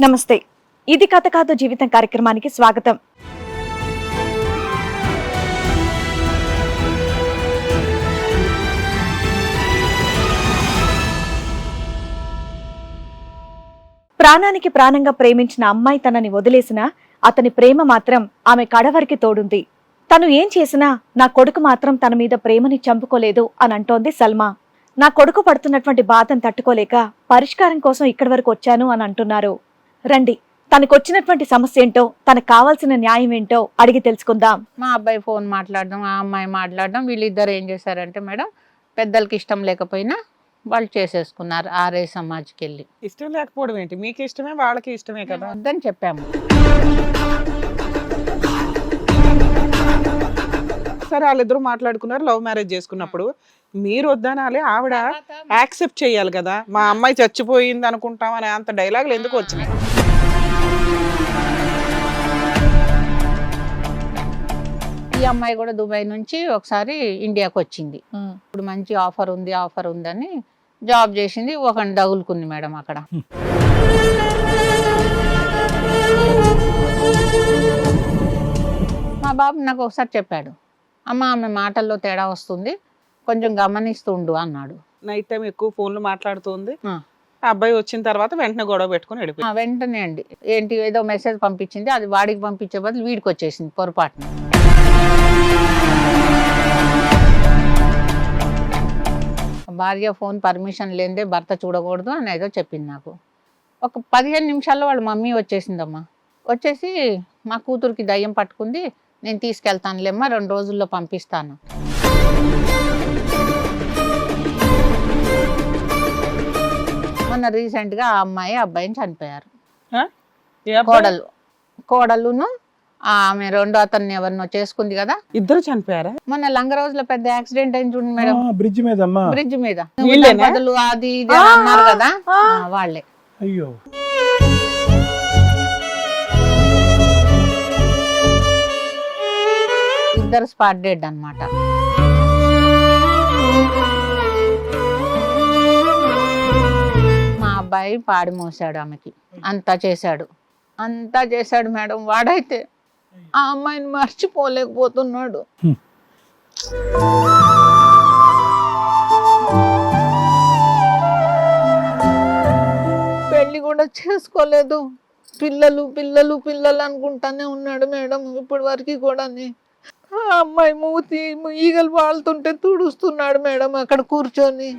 నమస్తే. ఇది కథ కాదు జీవితం కార్యక్రమానికి స్వాగతం. ప్రాణానికి ప్రాణంగా ప్రేమించిన అమ్మాయి తనని వదిలేసినా అతని ప్రేమ మాత్రం ఆమె కడవరికి తోడుంది. తను ఏం చేసినా నా కొడుకు మాత్రం తన మీద ప్రేమని చంపుకోలేదు అని అంటోంది సల్మా. నా కొడుకు పడుతున్నటువంటి బాధను తట్టుకోలేక పరిష్కారం కోసం ఇక్కడి వరకు వచ్చాను అని అంటున్నారు. రండి, తనకొచ్చినటువంటి సమస్య ఏంటో, తనకు కావాల్సిన న్యాయం ఏంటో అడిగి తెలుసుకుందాం. మా అబ్బాయి ఫోన్ మాట్లాడడం, ఆ అమ్మాయి మాట్లాడడం, వీళ్ళిద్దరు ఏం చేశారంటే మేడం, పెద్దలకి ఇష్టం లేకపోయినా వాళ్ళు చేసేసుకున్నారు ఆర్ఐ సమాజ్కి వెళ్ళి. ఇష్టం లేకపోవడం ఏంటి, మీకు ఇష్టమే వాళ్ళకి ఇష్టమే కదా వద్దని చెప్పాము. సరే వాళ్ళిద్దరూ మాట్లాడుకున్నారు, లవ్ మ్యారేజ్ చేసుకున్నప్పుడు మీరు వద్దనాలి, ఆవిడ యాక్సెప్ట్ చేయాలి కదా. మా అమ్మాయి చచ్చిపోయింది అనుకుంటాం అని అంత డైలాగులు ఎందుకు వచ్చినాయి? ఈ అమ్మాయి కూడా దుబాయ్ నుంచి ఒకసారి ఇండియాకి వచ్చింది. ఇప్పుడు మంచి ఆఫర్ ఉందని జాబ్ చేసింది. ఒక తగులుకుంది మేడం అక్కడ. మా బాబు నాకు ఒకసారి చెప్పాడు, అమ్మ ఆమె మాటల్లో తేడా వస్తుంది, కొంచెం గమనిస్తుండు అన్నాడు. నైట్ టైం ఎక్కువ ఫోన్లు మాట్లాడుతుంది. ఆ అబ్బాయి వచ్చిన తర్వాత వెంటనే గొడవ పెట్టుకుని వెళ్ళిపోయింది. వెంటనే అండి, ఏంటి ఏదో మెసేజ్ పంపించింది, అది వాడికి పంపించే బదులు వీడికి వచ్చేసింది పొరపాటున. భార్య ఫోన్ పర్మిషన్ లేదే భర్త చూడకూడదు అని ఏదో చెప్పింది నాకు. ఒక 15 నిమిషాల్లో వాళ్ళ మమ్మీ వచ్చేసిందమ్మా. వచ్చేసి మా కూతురికి దయ్యం పట్టుకుంది, నేను తీసుకెళ్తానులేమ్మా, 2 రోజుల్లో పంపిస్తాను. మొన్న రీసెంట్గా ఆ అమ్మాయి అబ్బాయిని చనిపోయారు. కోడలును ఆమె రెండో అతన్ని ఎవరినో చేసుకుంది కదా, ఇద్దరు చనిపోయారా? మొన్న లంగ రోజులో పెద్ద యాక్సిడెంట్ అయింది చూడండి మేడం, బ్రిడ్జ్ మీద బదులు అది ఇది అన్నారు కదా, వాళ్ళే. అయ్యో, ఇద్దరు స్పాట్ డెడ్ అన్నమాట. మా అబ్బాయి పాడి మోసాడు ఆమెకి, అంతా చేశాడు మేడం. వాడైతే ఆ అమ్మాయిని మర్చిపోలేకపోతున్నాడు. పెళ్లి కూడా చేసుకోలేదు, పిల్లలు అనుకుంటానే ఉన్నాడు మేడం ఇప్పటి వరకు కూడా. ఆ అమ్మాయి మూతి ఈగలు వాళ్తుంటే తుడుస్తున్నాడు మేడం అక్కడ కూర్చొని.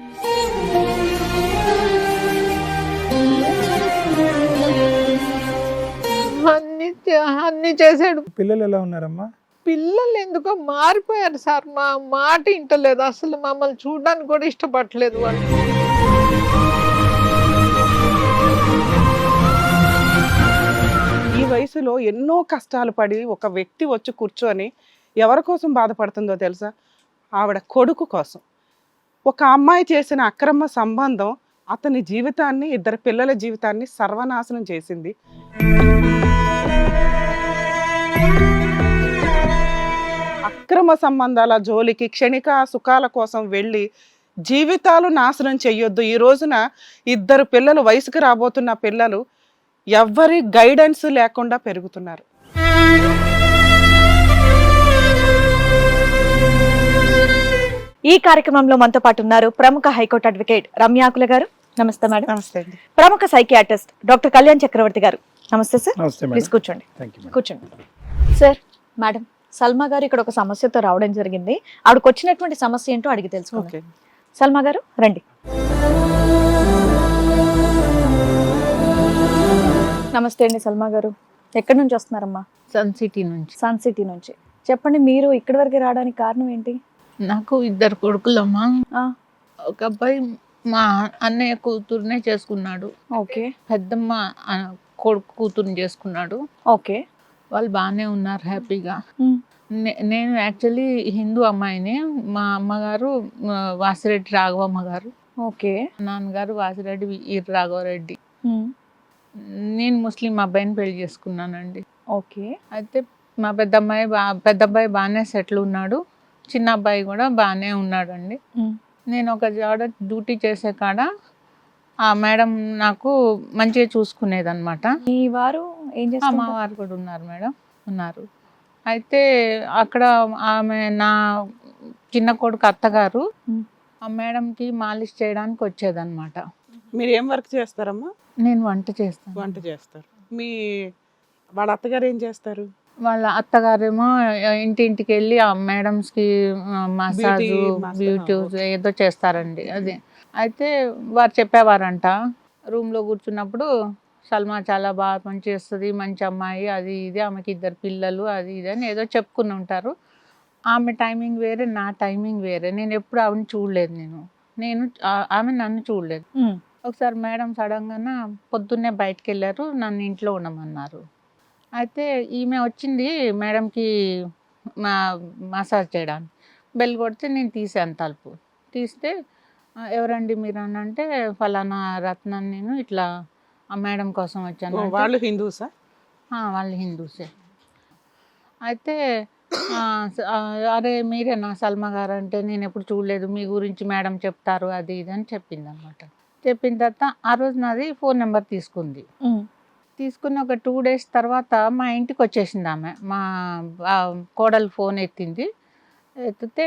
అన్ని చేశాడు. పిల్లలు ఎలా ఉన్నారమ్మా? పిల్లలు ఎందుకో మారిపోయారు సార్, మా మాట వింటలేదు అసలు, మమ్మల్ని చూడడానికి కూడా ఇష్టపడలేదు వాళ్ళు. ఈ వయసులో ఎన్నో కష్టాలు పడి ఒక వ్యక్తి వచ్చి కూర్చొని ఎవరి కోసం బాధపడుతుందో తెలుసా? ఆవిడ కొడుకు కోసం. ఒక అమ్మాయి చేసిన అక్రమ సంబంధం అతని జీవితాన్ని, 2 పిల్లల జీవితాన్ని సర్వనాశనం చేసింది. అక్రమ సంబంధాల జోలికి, క్షణిక సుఖాల కోసం వెళ్ళి జీవితాలు నాశనం చెయ్యొద్దు. ఈ రోజున 2 పిల్లలు, వయసుకు రాబోతున్న పిల్లలు ఎవ్వరి గైడెన్స్ లేకుండా పెరుగుతున్నారు. ఈ కార్యక్రమంలో మనతో పాటు ఉన్నారు ప్రముఖ హైకోర్టు అడ్వకేట్ రమ్యాకుల గారు. నమస్తే మేడం. నమస్తే అండి. ప్రముఖ సైకియాట్రిస్ట్ డాక్టర్ కళ్యాణ్ చక్రవర్తి గారు. నమస్తే సార్. నమస్తే ప్లీజ్ కూర్చోండి. కూర్చోండి సార్. మేడం, సల్మా గారు ఇక్కడ ఒక సమస్యతో రావడం జరిగింది. ఆవిడకి వచ్చినటువంటి సమస్య ఏంటో అడిగి తెలుసుకోండి. సల్మా గారు రండి. నమస్తే అండి సల్మా గారు. ఎక్కడి నుంచి వస్తున్నారమ్మా? సన్ సిటీ నుంచి. చెప్పండి, మీరు ఇక్కడి వరకు రావడానికి కారణం ఏంటి? నాకు 2 కొడుకులమ్మా. ఒక అబ్బాయి మా అన్నయ్య కూతురునే చేసుకున్నాడు. ఓకే. పెద్దమ్మ కొడుకు కూతురుని చేసుకున్నాడు. ఓకే. వాళ్ళు బాగానే ఉన్నారు హ్యాపీగా. నేను యాక్చువల్లీ హిందూ అమ్మాయిని. మా అమ్మగారు వాసిరెడ్డి రాఘవమ్మ గారు. ఓకే. నాన్నగారు వాసిరెడ్డి ఈర్ రాఘవరెడ్డి. నేను ముస్లిం అబ్బాయిని పెళ్లి చేసుకున్నానండి. ఓకే. అయితే మా పెద్ద అబ్బాయి బాగానే సెటిల్ ఉన్నాడు, చిన్న అబ్బాయి కూడా బాగానే ఉన్నాడండి. నేను ఒక జాడ డ్యూటీ చేసే కాడ ఆ మేడం నాకు మంచిగా చూసుకునేది అనమాట. మీ వారు ఏం మా చేస్తారు? వారు కూడా ఉన్నారు మేడం, ఉన్నారు. అయితే అక్కడ ఆమె నా చిన్న కొడుకు అత్తగారు ఉమ్. ఆ మేడంకి మాలిష్ చేయడానికి వచ్చేదన్నమాట. మీరు ఏం వర్క్ చేస్తారమ్మా? నేను వంట చేస్తాను. వంట చేస్తారు. మీ వాళ్ళ అత్తగారు ఏం చేస్తారు? వాళ్ళ అత్తగారేమో ఇంటింటికి వెళ్ళి ఆ మేడమ్స్కి మసాజ్, massage, బ్యూటీ okay. ఏదో చేస్తారండి అది. అయితే వారు చెప్పేవారంట రూమ్లో కూర్చున్నప్పుడు, సల్మా చాలా బాగా పని చేస్తుంది, మంచి అమ్మాయి, అది ఇది, ఆమెకి 2 పిల్లలు, అది ఇది అని ఏదో చెప్పుకుని ఉంటారు. ఆమె టైమింగ్ వేరే, నా టైమింగ్ వేరే. నేను ఎప్పుడు ఆమెను చూడలేదు. నేను ఆమె నన్ను చూడలేదు. ఉమ్. ఒకసారి మేడం సడన్గా పొద్దున్నే బయటకు వెళ్ళారు, నన్ను ఇంట్లో ఉండమన్నారు. అయితే ఈమె వచ్చింది మేడంకి మసాజ్ చేయడానికి. బెల్ కొడితే నేను తీసాను తలుపు. తీస్తే ఎవరండి మీరు అని అంటే, ఫలానా రత్నాన్ని, నేను ఇట్లా ఆ మేడం కోసం వచ్చాను అంటే, వాళ్ళు హిందూసా? వాళ్ళు హిందూసే. అయితే అరే మీరేనా సల్మా గారు అంటే, నేను ఎప్పుడు చూడలేదు, మీ గురించి మేడం చెప్తారు, అది ఇది అని చెప్పింది అనమాట. చెప్పిన తర్వాత ఆ రోజు నాది ఫోన్ నెంబర్ తీసుకుంది. ఉమ్. తీసుకున్న ఒక 2 days తర్వాత మా ఇంటికి వచ్చేసింది ఆమె. మా కోడలు ఫోన్ ఎత్తింది. ఎత్తితే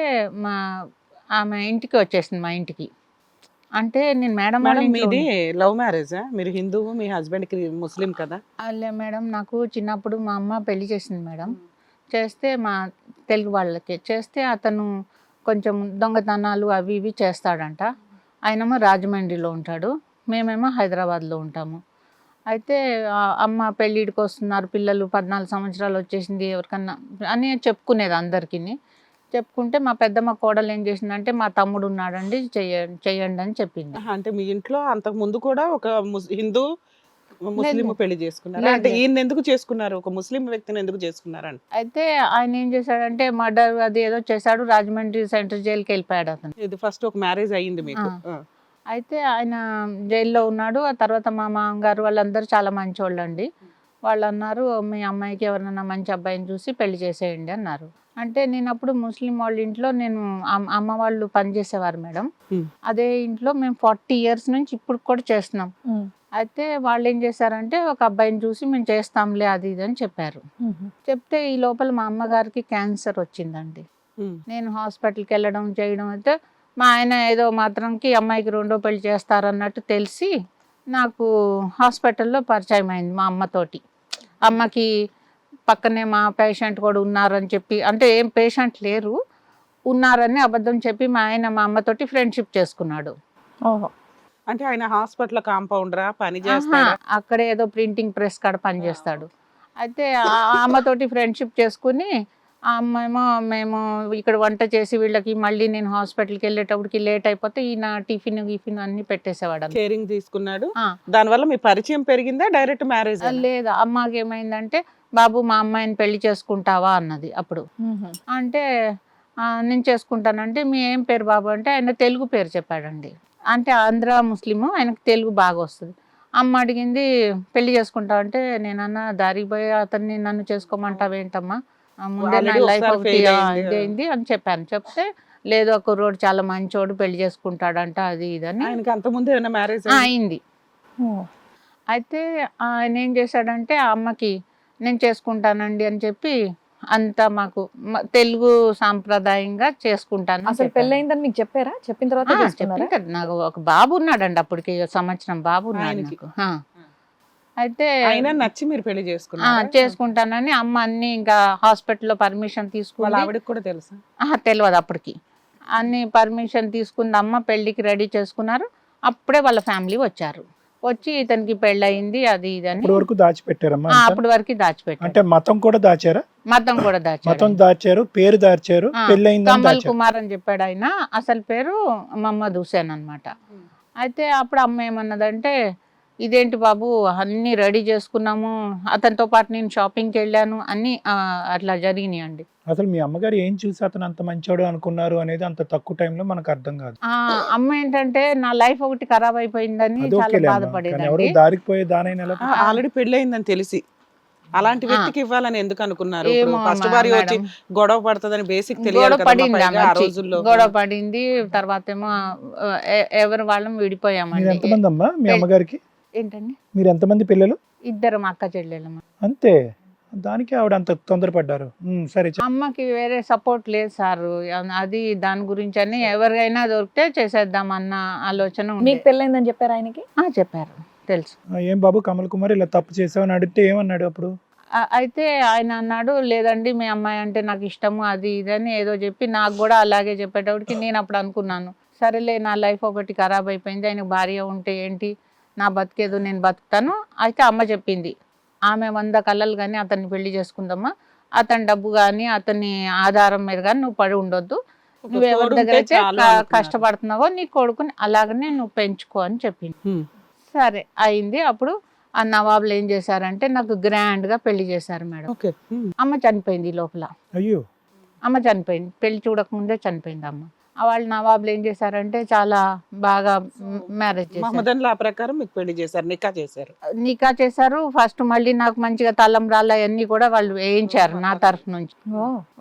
ఆమె ఇంటికి వచ్చేసింది, మా ఇంటికి. అంటే నేను మేడం వాళ్ళ మేడం ఇంట్లో మీది లవ్ మ్యారేజా? మీరు హిందువు, మీ హస్బెండ్ కి ముస్లిం కదా? లే మేడం, నాకు చిన్నప్పుడు మా అమ్మ పెళ్లి చేసింది మేడం. చేస్తే మా తెలుగు వాళ్ళకి చేస్తే, అతను కొంచెం దొంగతనాలు అవి ఇవి చేస్తాడంట. ఆయనేమో రాజమండ్రిలో ఉంటాడు, మేమేమో హైదరాబాద్లో ఉంటాము. అయితే అమ్మ పెళ్ళిడికి వస్తున్నారు పిల్లలు, 14 సంవత్సరాలు వచ్చేసింది ఎవరికన్నా అని చెప్పుకునేది అందరికీ. చెప్పుకుంటే మా పెద్దమ్మ కోడలు ఏం చేసిందంటే, మా తమ్ముడు ఉన్నాడండి, చెయ్యండి అని చెప్పింది. అంటే మీ ఇంట్లో అంతకు ముందు కూడా ఒక హిందూ ముస్లిం లేదు. పెళ్లి చేసుకున్నారు? లేదు, అంటే లేదు. ఈయన ఎందుకు చేసుకున్నారు? ఒక ముస్లిం వ్యక్తిని ఎందుకు చేసుకున్నారంట? అయితే ఆయన ఏం చేశాడంటే, మర్డర్ అది ఏదో చేశాడు, రాజమండ్రి సెంట్రల్ జైలుకి వెళ్ళిపోయాడు అతను. ఇది ఫస్ట్ ఒక మ్యారేజ్ అయ్యింది మీకు? అయితే ఆయన జైల్లో ఉన్నాడు. ఆ తర్వాత మా మామగారు వాళ్ళందరూ చాలా మంచోళ్ళు అండి. వాళ్ళు అన్నారు, మీ అమ్మాయికి ఎవరైనా మంచి అబ్బాయిని చూసి పెళ్లి చేసేయండి అన్నారు. అంటే నేను అప్పుడు ముస్లిం వాళ్ళ ఇంట్లో, నేను అమ్మ వాళ్ళు పనిచేసేవారు మేడం. అదే ఇంట్లో మేము 40 years నుంచి ఇప్పుడు కూడా చేస్తున్నాం. ఉమ్. అయితే వాళ్ళు ఏం చేశారంటే, ఒక అబ్బాయిని చూసి మేము చేస్తాంలే అది ఇది అని చెప్పారు. చెప్తే ఈ లోపల మా అమ్మగారికి క్యాన్సర్ వచ్చిందండి. నేను హాస్పిటల్కి వెళ్ళడం చేయడం అయితే, మా ఆయన ఏదో మాత్రంకి అమ్మాయికి 2వ పెళ్లి చేస్తారన్నట్టు తెలిసి నాకు హాస్పిటల్లో పరిచయం అయింది మా అమ్మతోటి. అమ్మకి పక్కనే మా పేషెంట్ కూడా ఉన్నారని చెప్పి, అంటే ఏం పేషెంట్ లేరు, ఉన్నారని అబద్ధం చెప్పి మా ఆయన మా అమ్మతోటి ఫ్రెండ్షిప్ చేసుకున్నాడు. ఓహో. అంటే ఆయన హాస్పిటల్ కాంపౌండరా, పని చేస్తాడా? అక్కడే ఏదో ప్రింటింగ్ ప్రెస్ కాడ పనిచేస్తాడు. అయితే అమ్మతోటి ఫ్రెండ్షిప్ చేసుకుని, ఆ అమ్మాయేమో మేము ఇక్కడ వంట చేసి వీళ్ళకి, మళ్ళీ నేను హాస్పిటల్కి వెళ్ళేటప్పటికి లేట్ అయిపోతే ఈయన టిఫిన్ గిఫిన్ అన్ని పెట్టేసేవాడు. కేరింగ్ తీసుకున్నాడు. దానివల్ల మీ పరిచయం పెరిగిందా? Direct marriage? లేదు, అమ్మకి ఏమైందంటే, బాబు మా అమ్మాయిని పెళ్లి చేసుకుంటావా అన్నది అప్పుడు. అంటే నేను చేసుకుంటానంటే, మీ ఏం పేరు బాబు అంటే, ఆయన తెలుగు పేరు చెప్పాడండి. అంటే ఆంధ్ర ముస్లిము, ఆయనకు తెలుగు బాగా వస్తుంది. అమ్మ అడిగింది, పెళ్లి చేసుకుంటావు అంటే, నేనన్నా దారికి పోయి అతన్ని నన్ను చేసుకోమంటావేంటమ్మా, ముందే నా లైఫ్ ఒకటి ఇదైంది అని చెప్పాను. చెప్తే, లేదు ఒక కుర్రోడు చాలా మంచోడు పెళ్లి చేసుకుంటాడంట, అది ఇదని. ఆయనకి అంతకుముందు ఏమైనా మ్యారేజ్ అయింది. అయితే ఆయన ఏం చేశాడంటే, ఆ అమ్మకి నేను చేసుకుంటానండి అని చెప్పి, అంతా మాకు తెలుగు సాంప్రదాయంగా చేసుకుంటాను. అసలు పెళ్ళయిందని మీకు చెప్పారా? చెప్పిన తర్వాత చేసుకున్నారా? నాకు ఒక బాబు ఉన్నాడండి, అప్పటికి సంవత్సరం బాబు ఉన్నాడు నాకు. అయితే ఆయన నచ్చి మీరు పెళ్లి చేసుకున్నారు? చేసుకుంటానని అమ్మ అన్ని ఇంకా హాస్పిటల్లో పర్మిషన్ తీసుకుని, ఆవిడకి కూడా తెలుసా? తెలియదు అప్పటికి. అన్ని పర్మిషన్ తీసుకుంది అమ్మ, పెళ్లికి రెడీ చేసుకున్నారు. అప్పుడే వాళ్ళ ఫ్యామిలీ వచ్చారు. వచ్చి ఇతనికి పెళ్ళయింది అది ఇది అని. అప్పటి వరకు దాచిపెట్టారమ్మా? అప్పటి వరకు దాచిపెట్టారు. అంటే మతం కూడా దాచారా? మతం కూడా దాచారు. మతం దాచారు, పేరు దాచారు, పెళ్ళయింది. కమల్ కుమార్ అని చెప్పాడు ఆయన, అసలు పేరు మహమ్మద్ హుసేన్ అన్నమాట. అయితే అప్పుడు అమ్మ ఏమన్నదంటే, ఇదేంటి బాబు అన్ని రెడీ చేసుకున్నాము, అతనితో పాటు నేను షాపింగ్కి వెళ్ళాను, అన్ని అట్లా జరిగినాయి అండి. అసలు మీ అమ్మగారు ఏం చూసి అతను అంత మంచోడు అనుకున్నారు అనేది అంత తక్కువ టైంలో మనకు అర్థం కాదు. అమ్మ ఏంటంటే, నా లైఫ్ ఒకటి ఖరాబ్ అయిపోయిందని చాలా బాధపడేది. దారికి పోయే దానైనా ఆల్రెడీ పెళ్ళయిందని తెలిసి అలాంటి ఆ. వ్యక్తికి ఇవ్వాలని ఎందుకు అనుకున్నారు? ఏమో ఫస్ట్ మా భార్య వచ్చి మేడం. గొడవ పడుతుందని బేసిక్ తెలియాలి గొడవ కదమ్మా, పడింది పైగా ఆమె ఆ వచ్చి. రోజుల్లో. గొడవ పడింది. తర్వాత ఏమో ఎవరు వాళ్ళం మీరు విడిపోయామండి. ఎంతమంది అమ్మా మీ ఏ- అమ్మగారికి? ఏంటండి? మీరు ఎంతమంది పిల్లలు? ఇద్దరు మా అక్క చెల్లెళ్ళమ్మ. అంతే, దానికి ఆవిడ అంత తొందరపడ్డారు. సరే అమ్మకి వేరే సపోర్ట్ లేదు సార్. అది దాని గురించి అని ఎవరికైనా దొరికితే చేసేద్దామన్న ఆలోచన ఉంది. మీకు పెళ్ళైందని చెప్పారు ఆయనకి? చెప్పారు, తెలుసు. ఏం బాబు కమల్ కుమార్ ఇలా తప్పు చేసావని అడిగితే ఏమన్నాడు అప్పుడు? అయితే ఆయన అన్నాడు, లేదండి మీ అమ్మాయి అంటే నాకు ఇష్టము, అది ఇదని ఏదో చెప్పి నాకు కూడా అలాగే చెప్పేటప్పటికి నేను అప్పుడు అనుకున్నాను, సరేలే నా లైఫ్ ఒకటి ఖరాబ్ అయిపోయింది, ఆయనకు భార్య ఉంటే ఏంటి, నా బతికేదో నేను బతుకుతాను. అయితే అమ్మ చెప్పింది, ఆమె 100 కళ్ళలు కానీ అతన్ని పెళ్లి చేసుకుందమ్మా, అతని డబ్బు కానీ అతని ఆధారం మీద కానీ నువ్వు పడి ఉండొద్దు, ఒక నువ్వు ఎవరి తోడుంటే దగ్గర అయితే చాలు అనుకున్నారు. కష్టపడుతున్నావో నీ కొడుకుని అలాగనే నువ్వు పెంచుకో అని చెప్పింది. హ్మ్. సరే అయింది. అప్పుడు ఆ నవాబులు ఏం చేశారంటే నాకు గ్రాండ్ గా పెళ్లి చేశారు మేడం. ఓకే. హ్మ్. అమ్మ చనిపోయింది ఈ లోపల. అయ్యో, అమ్మ చనిపోయింది, పెళ్లి చూడకముందే చనిపోయింది అమ్మ. వాళ్ళు నవాబులు ఏం చేశారంటే చాలా బాగా మ్యారేజ్ చేశారు, మహమ్మదన్ లా ప్రకారం మీకు పెళ్లి చేశారు, నికా చేశారు. నికా చేశారు. ఫస్ట్ మళ్ళీ నాకు మంచిగా తలంబ్రాలు అవన్నీ కూడా వాళ్ళు వేయించారు నా తరఫు నుంచి.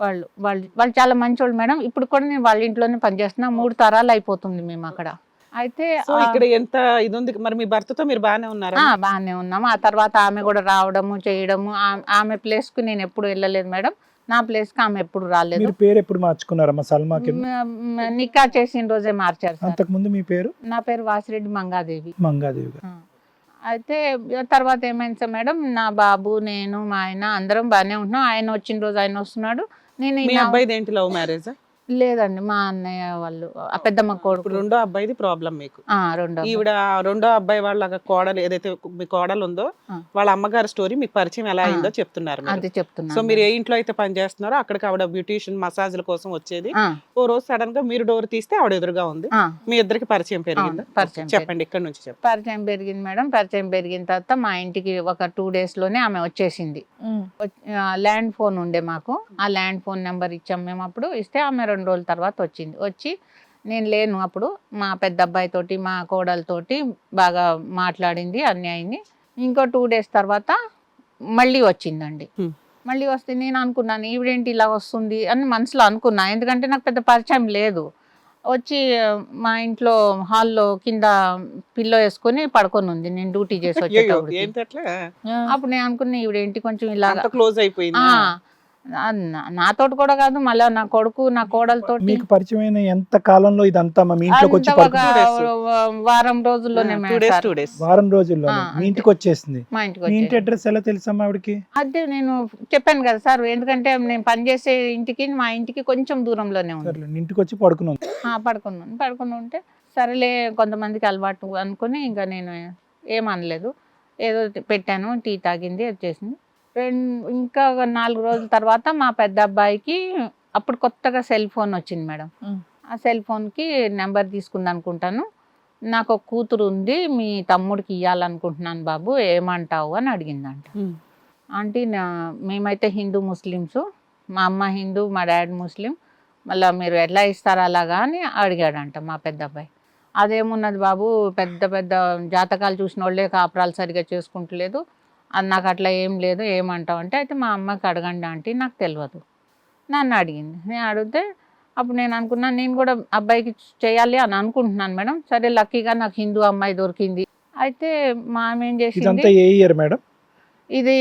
వాళ్ళు వాళ్ళు వాళ్ళు చాలా మంచోళ్ళు మేడం. ఇప్పుడు కూడా నేను వాళ్ళ ఇంట్లోనే పనిచేస్తున్నా, 3 తరాలు అయిపోతుంది మేము అక్కడ. అయితే సో ఇక్కడ ఎంత ఇది ఉంది మరి, మీ భర్తతో మీరు బాగానే ఉన్నారా? బాగానే ఉన్నాము. ఆ తర్వాత ఆమె కూడా రావడము చేయడము. ఆమె ప్లేస్ కు నేను ఎప్పుడు వెళ్ళలేదు మేడం, నా ప్లేస్ కి ఆమె ఎప్పుడు రాలేదు. మీరు పేరు ఎప్పుడు మార్చుకున్నారమ్మా సల్మా కింద? నికా చేసిన రోజే మార్చారు సార్. అంతకు ముందు మీ పేరు? నా పేరు వాసిరెడ్డి మంగాదేవి. మంగాదేవి గారు. అయితే తర్వాత ఏమైంది సార్ మేడం, నా బాబు నేను మా ఆయన అందరం బాగానే ఉంటున్నాం. ఆయన వచ్చిన రోజు ఆయన వస్తున్నాడు, నేను మీ అబ్బాయిది ఏంటి, లవ్ మ్యారేజ్? లేదండి, మా అన్నయ్య వాళ్ళు ఆ పెద్దమ్మ కొడుకు. ఇప్పుడు రెండో అబ్బాయిది ప్రాబ్లం మీకు. రెండో ఈవిడ రెండో అబ్బాయి వాళ్ళ కోడలు ఏదైతే మీ కోడలు ఉందో వాళ్ళ అమ్మగారి స్టోరీ మీకు పరిచయం ఎలా అయిందో చెప్తున్నారు మీరు. అది సో చెప్తున్నా. మీరు ఏ ఇంట్లో అయితే పని చేస్తున్నారో అక్కడికి ఆవిడ బ్యూటీషియన్ మసాజ్ల కోసం వచ్చేది. ఓ రోజు సడన్ గా మీరు డోర్ తీస్తే ఆవిడ ఎదురుగా ఉంది, మీ ఇద్దరికి పరిచయం పెరిగిందా? పరిచయం చెప్పండి, ఇక్కడ నుంచి చెప్పండి. పరిచయం పెరిగింది మేడం. పరిచయం పెరిగిన తర్వాత మా ఇంటికి ఒక 2 days లోనే ఆమె వచ్చేసింది. ల్యాండ్ ఫోన్ ఉండే మాకు, ఆ ల్యాండ్ ఫోన్ నెంబర్ ఇచ్చాం మేము. అప్పుడు ఇస్తే ఆమె 2 రోజుల తర్వాత వచ్చి నేను లేను అప్పుడు, మా పెద్ద అబ్బాయితోటి మా కోడలతోటి బాగా మాట్లాడింది, అన్నీ అయింది. ఇంకో 2 days తర్వాత మళ్ళీ వచ్చిందండి. మళ్ళీ వస్తే నేను అనుకున్నాను ఈవిడేంటి ఇలా వస్తుంది అని మనసులో అనుకున్నా, ఎందుకంటే నాకు పెద్ద పరిచయం లేదు. వచ్చి మా ఇంట్లో హాల్లో కింద పిల్లో వేసుకొని పడుకొని ఉంది, నేను డ్యూటీ చేసి వచ్చేటప్పుడు. ఏంటి అట్లా అప్పుడు నేను అనుకున్నా ఈవిడేంటి కొంచెం ఇలాగా క్లోజ్ అయిపోయింది. నాతోటి కూడా కాదు, మళ్ళీ నా కొడుకు నా కోడలతోటి. మీకు పరిచయమైన ఎంత కాలంలో ఇదంతా మీ ఇంట్లోకి వచ్చి అంతా ఒక పడుకుంది? వారం రోజుల్లోనే 2 days 2 days. వారం రోజుల్లో మీ ఇంటికి వచ్చేసింది. మా ఇంటికి మీ ఇంటి వచ్చేది. అడ్రస్ ఎలా తెలుసమ్మా ఆవిడకి? అదే నేను చెప్పాను కదా సార్, ఎందుకంటే నేను పనిచేసే ఇంటికి మా ఇంటికి కొంచెం దూరంలోనే ఉంది. సర్లే, ఇంటికి వచ్చి పడుకున్నాం. పడుకుని ఉంటే సరేలే కొంతమందికి అలవాటు అనుకుని ఇంకా నేను ఏమనలేదు, ఏదో పెట్టాను, టీ తాగింది, వచ్చేసింది. ఇంకా 4 రోజుల తర్వాత మా పెద్ద అబ్బాయికి అప్పుడు కొత్తగా సెల్ ఫోన్ వచ్చింది మేడం. ఆ సెల్ ఫోన్కి నెంబర్ తీసుకుంది అనుకుంటాను, నాకు ఒక కూతురు ఉంది, మీ తమ్ముడికి ఇవ్వాలనుకుంటున్నాను బాబు, ఏమంటావు అని అడిగిందంట. ఆంటీ మేమైతే హిందూ ముస్లిమ్స్, మా అమ్మ హిందూ మా డాడీ ముస్లిం, మళ్ళీ మీరు ఎట్లా ఇస్తారా అలాగా అని అడిగాడంట మా పెద్ద అబ్బాయి. అదేమున్నది బాబు, పెద్ద పెద్ద జాతకాలు చూసిన వాళ్ళే కాపురాలు సరిగా చేసుకుంటలేదు, అది నాకు అట్లా ఏం లేదు, ఏమంటావు అంటే, అయితే మా అమ్మకి అడగండి ఆంటీ, నాకు తెలియదు. నన్ను అడిగింది. నేను అడిగితే అప్పుడు నేను అనుకున్నాను నేను కూడా అబ్బాయికి చేయాలి అని అనుకుంటున్నాను మేడం. సరే లక్కీగా నాకు హిందూ అమ్మాయి దొరికింది. అయితే మా ఆమె ఏం చేసింది, ఇదంతా ఏ ఇయర్ మేడం? ఇది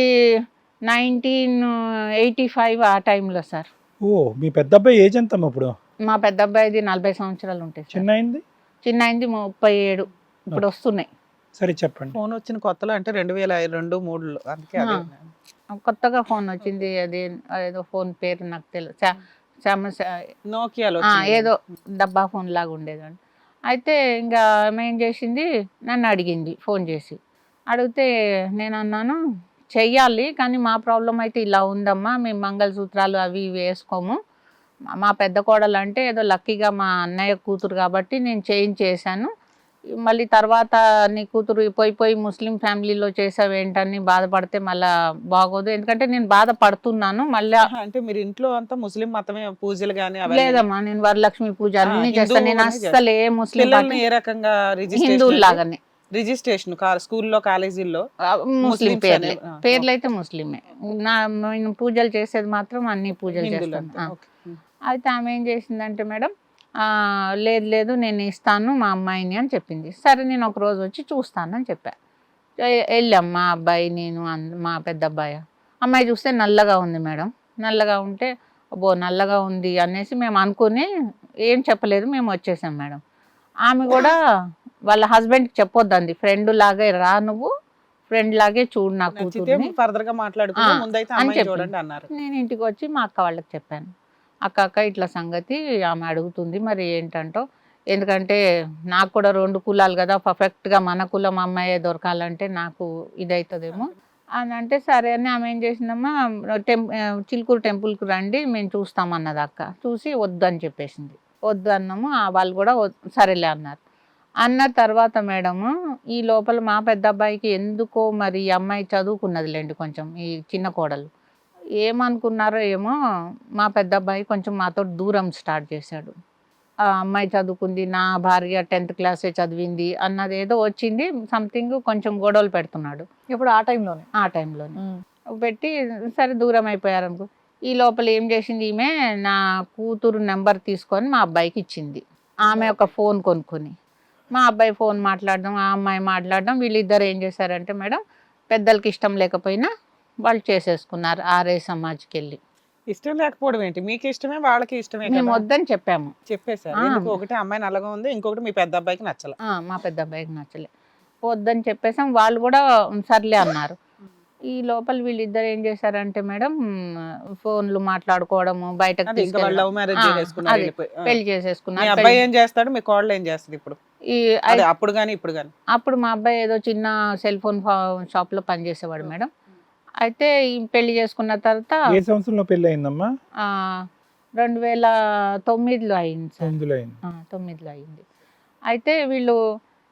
1985 ఆ టైంలో సార్. ఓ, మీ పెద్ద అబ్బాయి ఏజ్ ఎంత ఇప్పుడు? మా పెద్ద అబ్బాయిది 40 సంవత్సరాలు ఉంటాయి సార్. చిన్న అయింది? చిన్న అయింది 37 ఇప్పుడు వస్తున్నాయి. సరే చెప్పండి. ఫోన్ వచ్చిన కొత్తలో అంటే 2002-3లో, అందుకే అదే. కొత్తగా ఫోన్ వచ్చింది, అది ఏదో ఫోన్ పేరు నాకు తెలియదు, నోకియాలో ఏదో డబ్బా ఫోన్ లాగా ఉండేదండి. అయితే ఇంకా ఆమె ఏం చేసింది, నన్ను అడిగింది ఫోన్ చేసి. అడిగితే నేను అన్నాను చెయ్యాలి, కానీ మా ప్రాబ్లం అయితే ఇలా ఉందమ్మా, మేము మంగళసూత్రాలు అవి ఇవి వేసుకోము, మా పెద్ద కోడలు అంటే ఏదో లక్కీగా మా అన్నయ్య కూతురు కాబట్టి నేను చేయించేసాను, మళ్ళీ తర్వాత నీ కూతురు పోయి ముస్లిం ఫ్యామిలీలో చేసావేంటని బాధపడితే మళ్ళీ బాగోదు, ఎందుకంటే నేను బాధపడుతున్నాను మళ్ళీ. అంటే మీరు ఇంట్లో అంతా ముస్లిం మతమే, పూజలు గానీ లేదమ్మా, నేను వరలక్ష్మి పూజ అన్ని చేస్తాను, నేను అస్సలు ఏ ముస్లిం పిల్లల్ని ఏ రకంగా రిజిస్టర్ హిందువులు లాగానే. రిజిస్ట్రేషన్ స్కూల్లో కాలేజీల్లో ముస్లిం ముస్లిమ్స్ పేర్లే, అనే- ఆ, పేర్లు అయితే ముస్లిమే. నేను పూజలు చేసేది మాత్రం అన్ని పూజలు హిందువులు చేస్తాను. అంతే. ఓకే. అయితే ఆమె ఏం చేసిందంటే మేడం, లేదు లేదు నేను ఇస్తాను మా అమ్మాయిని అని చెప్పింది. సరే నేను ఒక రోజు వచ్చి చూస్తానని చెప్పా. వెళ్ళాం మా అబ్బాయి నేను మా పెద్ద అబ్బాయి. అమ్మాయి చూస్తే నల్లగా ఉంది మేడం. నల్లగా ఉంటే అబ్బో నల్లగా ఉంది అనేసి మేము అనుకుని ఏం చెప్పలేదు, మేము వచ్చేసాం మేడం. ఆమె కూడా వాళ్ళ హస్బెండ్కి చెప్పొద్దండి, ఫ్రెండ్ లాగే రా నువ్వు, ఫ్రెండ్ లాగే చూడు నా నచ్చితే కూతుర్ని ఫర్దర్ గా మాట్లాడుకుంటే ఆ, ముందైతే అని అమ్మాయి చెప్పింది. చూడండి అన్నారు. నేను ఇంటికి వచ్చి మా అక్క వాళ్ళకి చెప్పాను. అక్క ఇట్లా సంగతి ఆమె అడుగుతుంది, మరి ఏంటంటో, ఎందుకంటే నాకు కూడా 2 కులాలు కదా, పర్ఫెక్ట్గా మన కులం అమ్మాయే దొరకాలంటే నాకు ఇదవుతుందేమో అని అంటే, సరే అని ఆమె ఏం చేసిందమ్మా, చిలుకూరు టెంపుల్కి రండి మేము చూస్తామన్నది అక్క. చూసి వద్దని చెప్పేసింది. వద్దు అన్నాము, వాళ్ళు కూడా సరేలే అన్నారు. అన్న తర్వాత మేడము ఈ లోపల మా పెద్ద అబ్బాయికి ఎందుకో మరి ఈ అమ్మాయి చదువుకున్నదిలేండి కొంచెం, ఈ చిన్న కోడలు ఏమనుకున్నారో ఏమో, మా పెద్ద అబ్బాయి కొంచెం మాతో దూరం స్టార్ట్ చేశాడు. ఆ అమ్మాయి చదువుకుంది, నా భార్య 10th క్లాసే చదివింది అన్నది ఏదో వచ్చింది, సంథింగ్ కొంచెం గొడవలు పెడుతున్నాడు ఇప్పుడు ఆ టైంలోనే. ఆ టైంలోనే పెట్టి. సరే దూరం అయిపోయారు అనుకో. ఈ లోపల ఏం చేసింది ఈమె, నా కూతురు నెంబర్ తీసుకొని మా అబ్బాయికి ఇచ్చింది. ఆమె ఒక ఫోన్ కొనుక్కొని మా అబ్బాయి ఫోన్ మాట్లాడడం, ఆ అమ్మాయి మాట్లాడడం. వీళ్ళిద్దరు ఏం చేశారంటే మేడం, పెద్దలకి ఇష్టం లేకపోయినా వాళ్ళు చేసేసుకున్నారు ఆర్ఐ సమాజ్కి వెళ్ళి. ఇష్టం లేకపోవడం ఏంటి, మీకు ఇష్టమే వాళ్ళకి ఇష్టమే మేము కదా వద్దని చెప్పాము. చెప్పేశారు. ఆ. ఎందుకు ఒకటి అమ్మాయి నల్లగా ఉంది, ఇంకొకటి మీ పెద్ద అబ్బాయికి నచ్చల. మా పెద్ద అబ్బాయికి నచ్చలే, వద్దని చెప్పేసాం. వాళ్ళు కూడా సర్లే అన్నారు. ఈ లోపల వీళ్ళిద్దరు ఏం చేశారంటే మేడం, ఫోన్లు మాట్లాడుకోవడము, బయటకు అది ఇంకా వాళ్ళు లవ్ మ్యారేజ్ చేసుకున్నారు, అదే, వెళ్ళిపోయి. ఆ. పెళ్లి మీ చేసేసుకున్నారు. అబ్బాయి ఏం చేస్తాడు, మీ కోడలు ఏం చేస్తుంది ఇప్పుడు? ఈ అదే అప్పుడు గానీ ఇప్పుడు గానీ. అప్పుడు మా అబ్బాయి ఏదో చిన్న సెల్ ఫోన్ షాప్లో పనిచేసేవాడు మేడం. అయితే ఈ పెళ్లి చేసుకున్న తర్వాత ఏ సంవత్సరంలో పెళ్లి అయిందమ్మా? 2009లో అయింది సార్. 9లో అయింది. 9లో అయింది. అయితే వీళ్ళు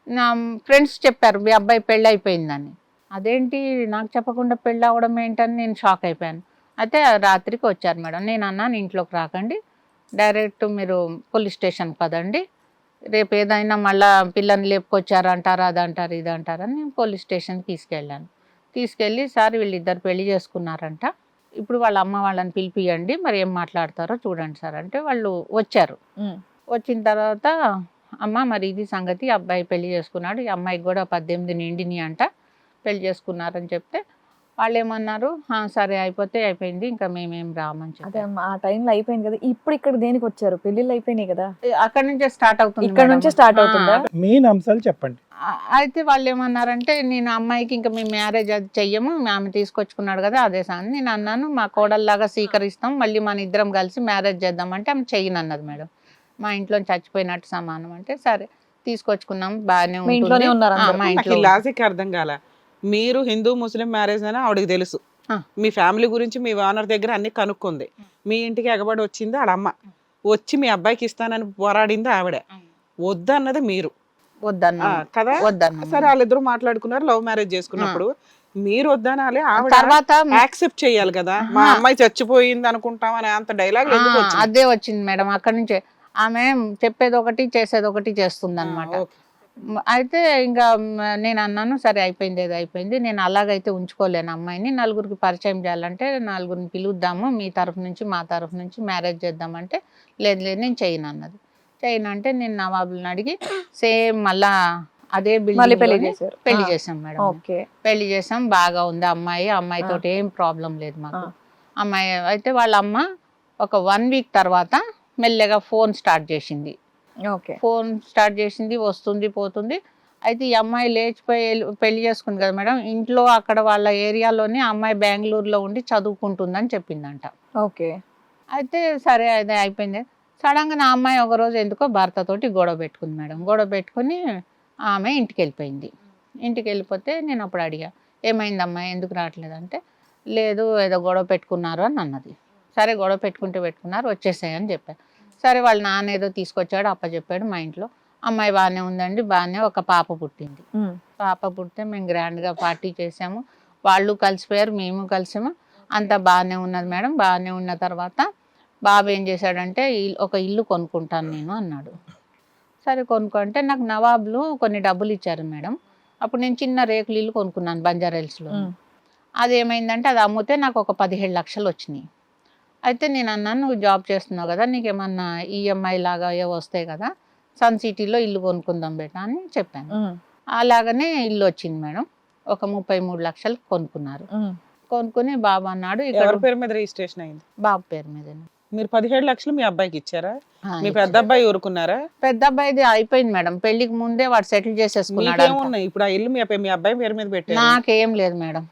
నా ఫ్రెండ్స్ చెప్పారు మీ అబ్బాయి పెళ్ళి అయిపోయిందని. అదేంటి నాకు చెప్పకుండా పెళ్ళి అవ్వడం ఏంటని నేను షాక్ అయిపోయాను. అయితే రాత్రికి వచ్చారు మేడం. నేను అన్నాను ఇంట్లోకి రాకండి, డైరెక్ట్ మీరు పోలీస్ స్టేషన్కి పదండి, రేపు ఏదైనా మళ్ళీ పిల్లని లేపుకొచ్చారు అంటారా, అది అంటారు ఇది అంటారని నేను పోలీస్ స్టేషన్కి తీసుకెళ్ళాను. తీసుకెళ్ళి సార్ వీళ్ళిద్దరు పెళ్లి చేసుకున్నారంట, ఇప్పుడు వాళ్ళ అమ్మ వాళ్ళని పిలిపియండి, మరి ఏం మాట్లాడతారో చూడండి సార్ అంటే వాళ్ళు వచ్చారు. వచ్చిన తర్వాత అమ్మ మరి ఇది సంగతి, అబ్బాయి పెళ్లి చేసుకున్నాడు, ఈ అమ్మాయికి కూడా 18 నిండిని అంట, పెళ్లి చేసుకున్నారని చెప్తే వాళ్ళు ఏమన్నారు, సరే అయిపోతే అయిపోయింది, ఇంకా మేమేం రామని అదే చెప్పి అమ్మా, ఆ టైంలో అయిపోయింది కదా. ఇప్పుడు ఇక్కడ దేనికి వచ్చారు? పెళ్లిళ్ళు అయిపోయినాయి కదా, అక్కడి నుంచే స్టార్ట్ అవుతుంది ఇక్కడ మేడం. నుంచే స్టార్ట్ అవుతుందా? మెయిన్ అంశాలు చెప్పండి. అయితే వాళ్ళు ఏమన్నారంటే, నేను అమ్మాయికి ఇంకా మేము మ్యారేజ్ అది చెయ్యము, ఆమె తీసుకొచ్చుకున్నాడు కదా అదే సార్. నేను అన్నాను మా కోడల్లాగా స్వీకరిస్తాం, మళ్ళీ మన ఇద్దరం కలిసి మ్యారేజ్ చేద్దామంటే ఆమె చెయ్యను అన్నది మేడం. మా ఇంట్లో చచ్చిపోయినట్టు సమానం అంటే సరే తీసుకొచ్చుకున్నాం, బాగానే మీ ఇంట్లోనే ఉంటుంది. ఉన్నారు అందరూ? మా నాకు ఇంట్లో ఈ లాజిక్ అర్థం కాల. మీరు హిందూ ముస్లిం మ్యారేజ్ అని ఆవిడకి తెలుసు, ఆ. మీ ఫ్యామిలీ గురించి మీ ఓనర్ దగ్గర అన్ని కనుక్కుంది, మీ ఇంటికి ఎగబడి వచ్చింది ఆడమ్మ, వచ్చి మీ అబ్బాయికి ఇస్తానని పోరాడింది ఆవిడ, వద్దన్నది మీరు. వద్దన్నా కదా వద్దన్నా సరే వాళ్ళిద్దరు మాట్లాడుకున్నారు, లవ్ మ్యారేజ్ చేసుకున్నప్పుడు మీరు వద్దనాలి, ఆవిడ తర్వాత యాక్సెప్ట్ చేయాలి కదా. మా అమ్మాయి చచ్చిపోయింది అనుకుంటాం అని అంత డైలాగ్ ఎందుకు వచ్చింది? అదే వచ్చింది మేడం. అక్కడి నుంచే ఆమె చెప్పేది ఒకటి చేసేది ఒకటి చేస్తుంది అనమాట. ఓకే. అయితే ఇంకా నేను అన్నాను సరే అయిపోయింది ఏదో అయిపోయింది, నేను అలాగైతే ఉంచుకోలేను అమ్మాయిని, నలుగురికి పరిచయం చేయాలంటే నలుగురిని పిలుద్దాము, మీ తరఫు నుంచి మా తరఫు నుంచి మ్యారేజ్ చేద్దామంటే లేదు లేదు నేను చేయను అన్నది. చేయను అంటే నేను నవాబులను అడిగి సేమ్ మళ్ళా అదే మళ్ళీ పెళ్లి బిల్డింగ్ చేశారు? పెళ్లి చేసాం మేడం. ఓకే. పెళ్లి చేసాం, బాగా ఉంది అమ్మాయి, అమ్మాయితో ఏం ప్రాబ్లం లేదు మాకు. అమ్మాయి అయితే వాళ్ళ అమ్మ ఒక 1 వీక్ తర్వాత మెల్లగా ఫోన్ స్టార్ట్ చేసింది. ఓకే. ఫోన్ స్టార్ట్ చేసింది, వస్తుంది పోతుంది. అయితే ఈ అమ్మాయి లేచిపోయి పెళ్లి చేసుకుంది కదా మేడం, ఇంట్లో అక్కడ వాళ్ళ ఏరియాలోనే అమ్మాయి బెంగళూరులో ఉండి చదువుకుంటుందని చెప్పిందంట. ఓకే. అయితే సరే అదే అయిపోయింది. సడన్గా నా అమ్మాయి ఒకరోజు ఎందుకో భర్తతోటి గొడవ పెట్టుకుంది మేడం. గొడవ పెట్టుకుని ఆమె ఇంటికి వెళ్ళిపోయింది. ఇంటికి వెళ్ళిపోతే నేను అప్పుడు అడిగా ఏమైంది అమ్మాయి ఎందుకు రావట్లేదంటే, లేదు ఏదో గొడవ పెట్టుకున్నారు అని అన్నది. సరే గొడవ పెట్టుకున్నారు వచ్చేసాయని చెప్పాను. సరే వాళ్ళ నాన్న ఏదో తీసుకొచ్చాడు అప్పచెప్పాడు మా ఇంట్లో. అమ్మాయి బాగానే ఉందండి, బాగానే ఒక పాప పుట్టింది. పాప పుడితే మేము గ్రాండ్గా పార్టీ చేసాము, వాళ్ళు కలిసిపోయారు, మేము కలిసాము, అంతా బాగానే ఉన్నది మేడం. బాగానే ఉన్న తర్వాత బాబు ఏం చేశాడంటే ఒక ఇల్లు కొనుక్కుంటాను నేను అన్నాడు. సరే కొనుక్కుంటే నాకు నవాబులు కొన్ని డబ్బులు ఇచ్చారు మేడం. అప్పుడు నేను చిన్న రేకులు ఇల్లు కొనుక్కున్నాను బంజారాహిల్స్లో. అది ఏమైందంటే అది అమ్మితే నాకు ఒక 17 లక్షలు వచ్చినాయి. అయితే నేను అన్నాను, నువ్వు జాబ్ చేస్తున్నావు కదా, నీకేమన్నా ఈఎంఐ లాగా ఏవో వస్తాయి కదా, సన్ సిటీలో ఇల్లు కొనుక్కుందాం బేటా అని చెప్పాను. అలాగనే ఇల్లు వచ్చింది మేడం. ఒక 33 లక్షలు కొనుక్కున్నారు. కొనుక్కుని బాబు అన్నాడు, ఇక్కడ ఎవరి పేరు మీద రిజిస్ట్రేషన్ అయింది? బాబు పేరు మీద. మీరు 17 లక్షలు మీ అబ్బాయికి ఇచ్చారా? మీ పెద్ద అబ్బాయి ఊరుకున్నారా? పెద్ద అబ్బాయిది అయిపోయింది మేడం, పెళ్లికి ముందే వాడు సెటిల్ చేసేసుకున్నాడు అంతా. మీకేమున్నాయి ఇప్పుడు? ఆ ఇల్లు మీ అబ్బాయి పేరు మీద పెట్టారు? నాకేం లేదు మేడం,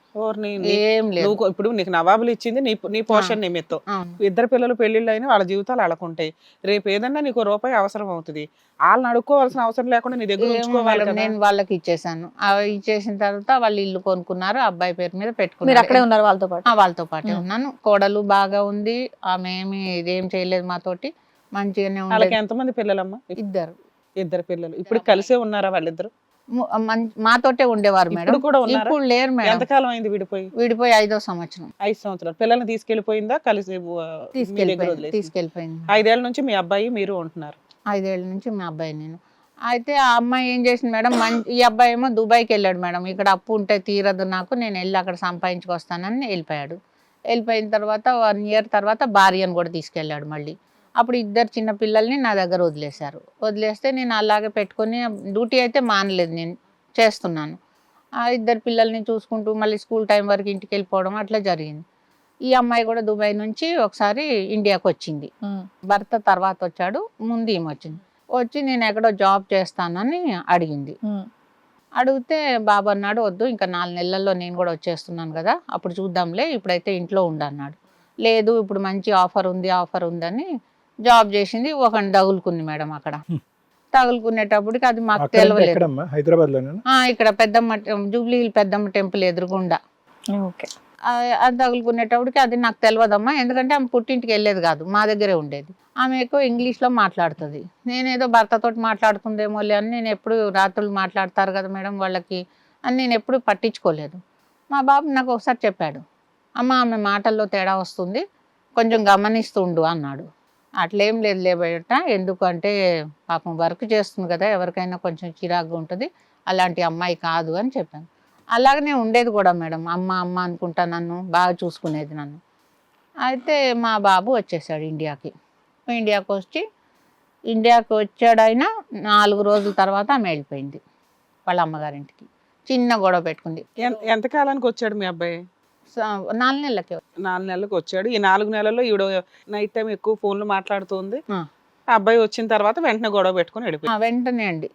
ఏం లేదు. ఇప్పుడు నీకు నవాబులు ఇచ్చింది నీ పోర్షన్ నిమిత్తం. అవును. ఇద్దరు పిల్లలు పెళ్లిళ్ళు అయినా వాళ్ళ జీవితాలు అలాకుంటాయి. రేపు ఏదన్నా నీకు రూపాయి అవసరం అవుతుంది, వాళ్ళని అడుక్కోవాల్సిన అవసరం లేకుండా నీ దగ్గర ఏమో ఉంచుకోవాలి మేడం, కదా. నేను వాళ్ళకి ఇచ్చేసాను. అవి ఇచ్చేసిన తర్వాత వాళ్ళు ఇల్లు కొనుక్కున్నారు, అబ్బాయి పేరు మీద మీరు పెట్టుకున్నారు. అక్కడే ఉన్నారు వాళ్ళతో పాటు? వాళ్ళతో పాటే ఉన్నాను. కోడలు బాగా ఉంది, ఆమె ఏమి ఇదేం చేయలేదు మాతోటి, మంచిగానే వాళ్ళకి ఉండేది. ఎంతమంది పిల్లలమ్మా? ఇద్దరు ఇద్దరు పిల్లలు. ఇప్పుడు కలిసే ఉన్నారా వాళ్ళిద్దరు? మాతోటే ఉండేవారు మేడం. ఇప్పుడు కూడా ఉన్నారా? ఇప్పుడు లేరు మేడం, ఎంతకాలం అయింది విడిపోయి? విడిపోయి 5వ సంవత్సరం 5 సంవత్సరాలు. పిల్లల్ని తీసుకెళ్లిపోయిందా కలిసి మీ దగ్గర వదిలేసి? తీసుకెళ్ళిపోయింది. 5 ఏళ్ల నుంచి మీ అబ్బాయి మీరు ఉంటున్నారు? 5 ఏళ్ళ నుంచి మా అబ్బాయి నేను. అయితే ఆ అమ్మాయి ఏం చేసింది మేడం, ఈ అబ్బాయి ఏమో దుబాయ్కి వెళ్ళాడు మేడం. ఇక్కడ అప్పు ఉంటే తీరదు నాకు, నేను వెళ్ళి అక్కడ సంపాదించుకొస్తానని వెళ్ళిపోయాడు. వెళ్ళిపోయిన తర్వాత 1 ఇయర్ తర్వాత భార్యను కూడా తీసుకెళ్ళాడు మళ్ళీ. అప్పుడు ఇద్దరు చిన్న పిల్లల్ని నా దగ్గర వదిలేశారు. వదిలేస్తే నేను అలాగే పెట్టుకొని డ్యూటీ అయితే మానలేదు, నేను చేస్తున్నాను. ఆ ఇద్దరు పిల్లల్ని చూసుకుంటూ మళ్ళీ స్కూల్ టైం వరకు ఇంటికి వెళ్ళిపోవడం అట్లా జరిగింది. ఈ అమ్మాయి కూడా దుబాయ్ నుంచి ఒకసారి ఇండియాకి వచ్చింది. భర్త తర్వాత వచ్చాడు, ముందు ఈమె వచ్చింది. వచ్చి నేను ఎక్కడో జాబ్ చేస్తానని అడిగింది. అడిగితే బాబు అన్నాడు, వద్దు, ఇంకా 4 నెలల్లో నేను కూడా వచ్చేస్తున్నాను కదా, అప్పుడు చూద్దాంలే, ఇప్పుడైతే ఇంట్లో ఉండన్నాడు. లేదు, ఇప్పుడు మంచి ఆఫర్ ఉందని జాబ్ చేసింది. ఒకని తగులుకుంది మేడం అక్కడ. తగులుకునేటప్పటికి అది మాకు తెలియలేదు. హైదరాబాద్ లోనే ఇక్కడ పెద్దమ్మ జూబ్లీ హిల్ పెద్దమ్మ టెంపుల్ ఎదురుగుండా. అది తగులుకునేటప్పటికి అది నాకు తెలియదమ్మా, ఎందుకంటే ఆమె పుట్టింటికి వెళ్ళేది కాదు, మా దగ్గరే ఉండేది. ఆమె ఎక్కువ ఇంగ్లీష్లో మాట్లాడుతుంది. నేనేదో భర్తతో మాట్లాడుతుందేమోలే అని నేను ఎప్పుడు, రాత్రులు మాట్లాడతారు కదా మేడం వాళ్ళకి అని నేను ఎప్పుడు పట్టించుకోలేదు. మా బాబు నాకు ఒకసారి చెప్పాడు, అమ్మ ఆమె మాటల్లో తేడా వస్తుంది, కొంచెం గమనిస్తుండు అన్నాడు. అట్లేం లేదు లేబట, ఎందుకంటే పాపం వర్క్ చేస్తుంది కదా, ఎవరికైనా కొంచెం చిరాకుగా ఉంటుంది, అలాంటి అమ్మాయి కాదు అని చెప్పాను. అలాగనే ఉండేది కూడా మేడం, అమ్మ అనుకుంటా నన్ను బాగా చూసుకునేది నన్ను. అయితే మా బాబు వచ్చేసాడు ఇండియాకి వచ్చాడు. అయినా 4 రోజుల తర్వాత ఆమె వెళ్ళిపోయింది వాళ్ళ అమ్మగారింటికి. చిన్న గొడవ పెట్టుకుంది. ఎంత కాలానికి వచ్చాడు మీ అబ్బాయి? 4 నెలలకే. 4 నెలలకు వచ్చాడు. ఈ 4 నెలల్లో ఈవిడ నైట్ టైం ఎక్కువ ఫోన్లు మాట్లాడుతుంది. ఆ అబ్బాయి వచ్చిన తర్వాత వెంటనే గొడవ పెట్టుకుని వెళ్ళిపోయింది. వెంటనే అండి,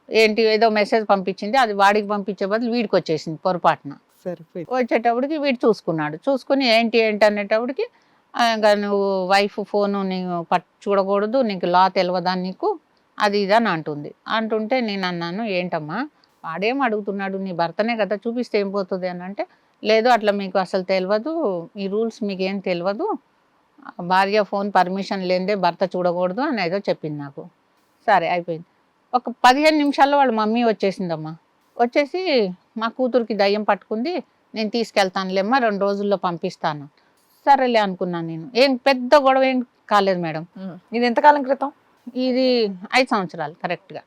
ఏంటి ఏదో మెసేజ్ పంపించింది, అది వాడికి పంపించే బదులు వీడికి వచ్చేసింది పొరపాటున. వచ్చేటప్పటికి వీడు చూసుకుని ఏంటి అనేటప్పటికి, ఇంకా నువ్వు వైఫ్ ఫోను నీకు చూడకూడదు, నీకు లా తెలియదా నీకు, అది ఇది అని అంటుంటే నేను అన్నాను, ఏంటమ్మా వాడేం అడుగుతున్నాడు, నీ భర్తనే కదా, చూపిస్తే ఏం పోతుంది అని అంటే, లేదు అట్లా మీకు అసలు తెలియదు, ఈ రూల్స్ మీకేం తెలియదు, భార్య ఫోన్ పర్మిషన్ లేదే భర్త చూడకూడదు అని ఏదో చెప్పింది నాకు. సరే అయిపోయింది. ఒక 15 నిమిషాల్లో వాళ్ళ మమ్మీ వచ్చేసిందమ్మా. వచ్చేసి మా కూతురికి దయ్యం పట్టుకుంది, నేను తీసుకెళ్తానులేమ్మా, 2 రోజుల్లో పంపిస్తాను. సరేలే అనుకున్నాను నేను. ఏం పెద్ద గొడవ ఏం కాలేదు మేడం. ఇది ఎంతకాలం క్రితం? ఇది 5 సంవత్సరాలు కరెక్ట్గా.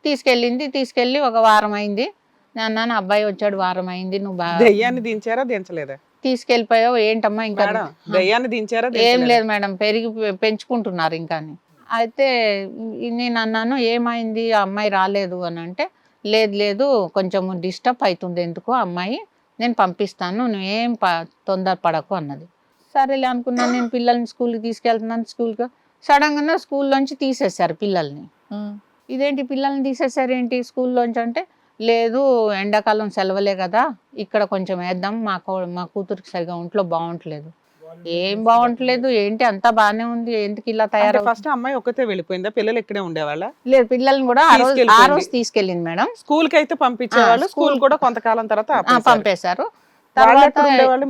తీసుకెళ్ళి ఒక వారం అయింది. నాన్న అబ్బాయి వచ్చాడు, వారం అయింది, నువ్వు దయ్యాన్ని దించారా దించలేదా? తీసుకెళ్ళిపోయావు ఏంటమ్మా ఇంకా? దయ్యాన్ని దించారా? ఏం లేదు మేడం, పెంచుకుంటున్నారు ఇంకా. అయితే నేను అన్నాను, ఏమైంది, ఆ అమ్మాయి రాలేదు అని అంటే, లేదు కొంచెం డిస్టర్బ్ అవుతుంది ఎందుకు అమ్మాయి, నేను పంపిస్తాను, నువ్వేం తొందరపడకు అన్నది. సరేలే అనుకున్నాను. నేను పిల్లల్ని స్కూల్కి తీసుకెళ్తున్నాను. స్కూల్కి సడన్గా స్కూల్లోంచి తీసేశారు పిల్లల్ని. ఇదేంటి పిల్లల్ని తీసేశారు ఏంటి స్కూల్లోంచి అంటే, లేదు ఎండాకాలం సెలవులే కదా, ఇక్కడ కొంచెం వేద్దాం, మా కూతురికి సరిగా ఒంట్లో బాగుంటలేదు. ఏం బాగుంటలేదు ఏంటి, అంతా బాగానే ఉంది, ఎందుకు ఇలా తయారు? ఫస్ట్ అమ్మాయి ఒక్కతే వెళ్ళిపోయిందా? పిల్లలు ఇక్కడే ఉండేవాళ్ళ? లేదు, పిల్లల్ని కూడా ఆ రోజు తీసుకెళ్ళింది మేడం. స్కూల్ కి అయితే పంపించేవాళ్ళు, స్కూల్ కూడా కొంతకాలం తర్వాత పంపేశారు.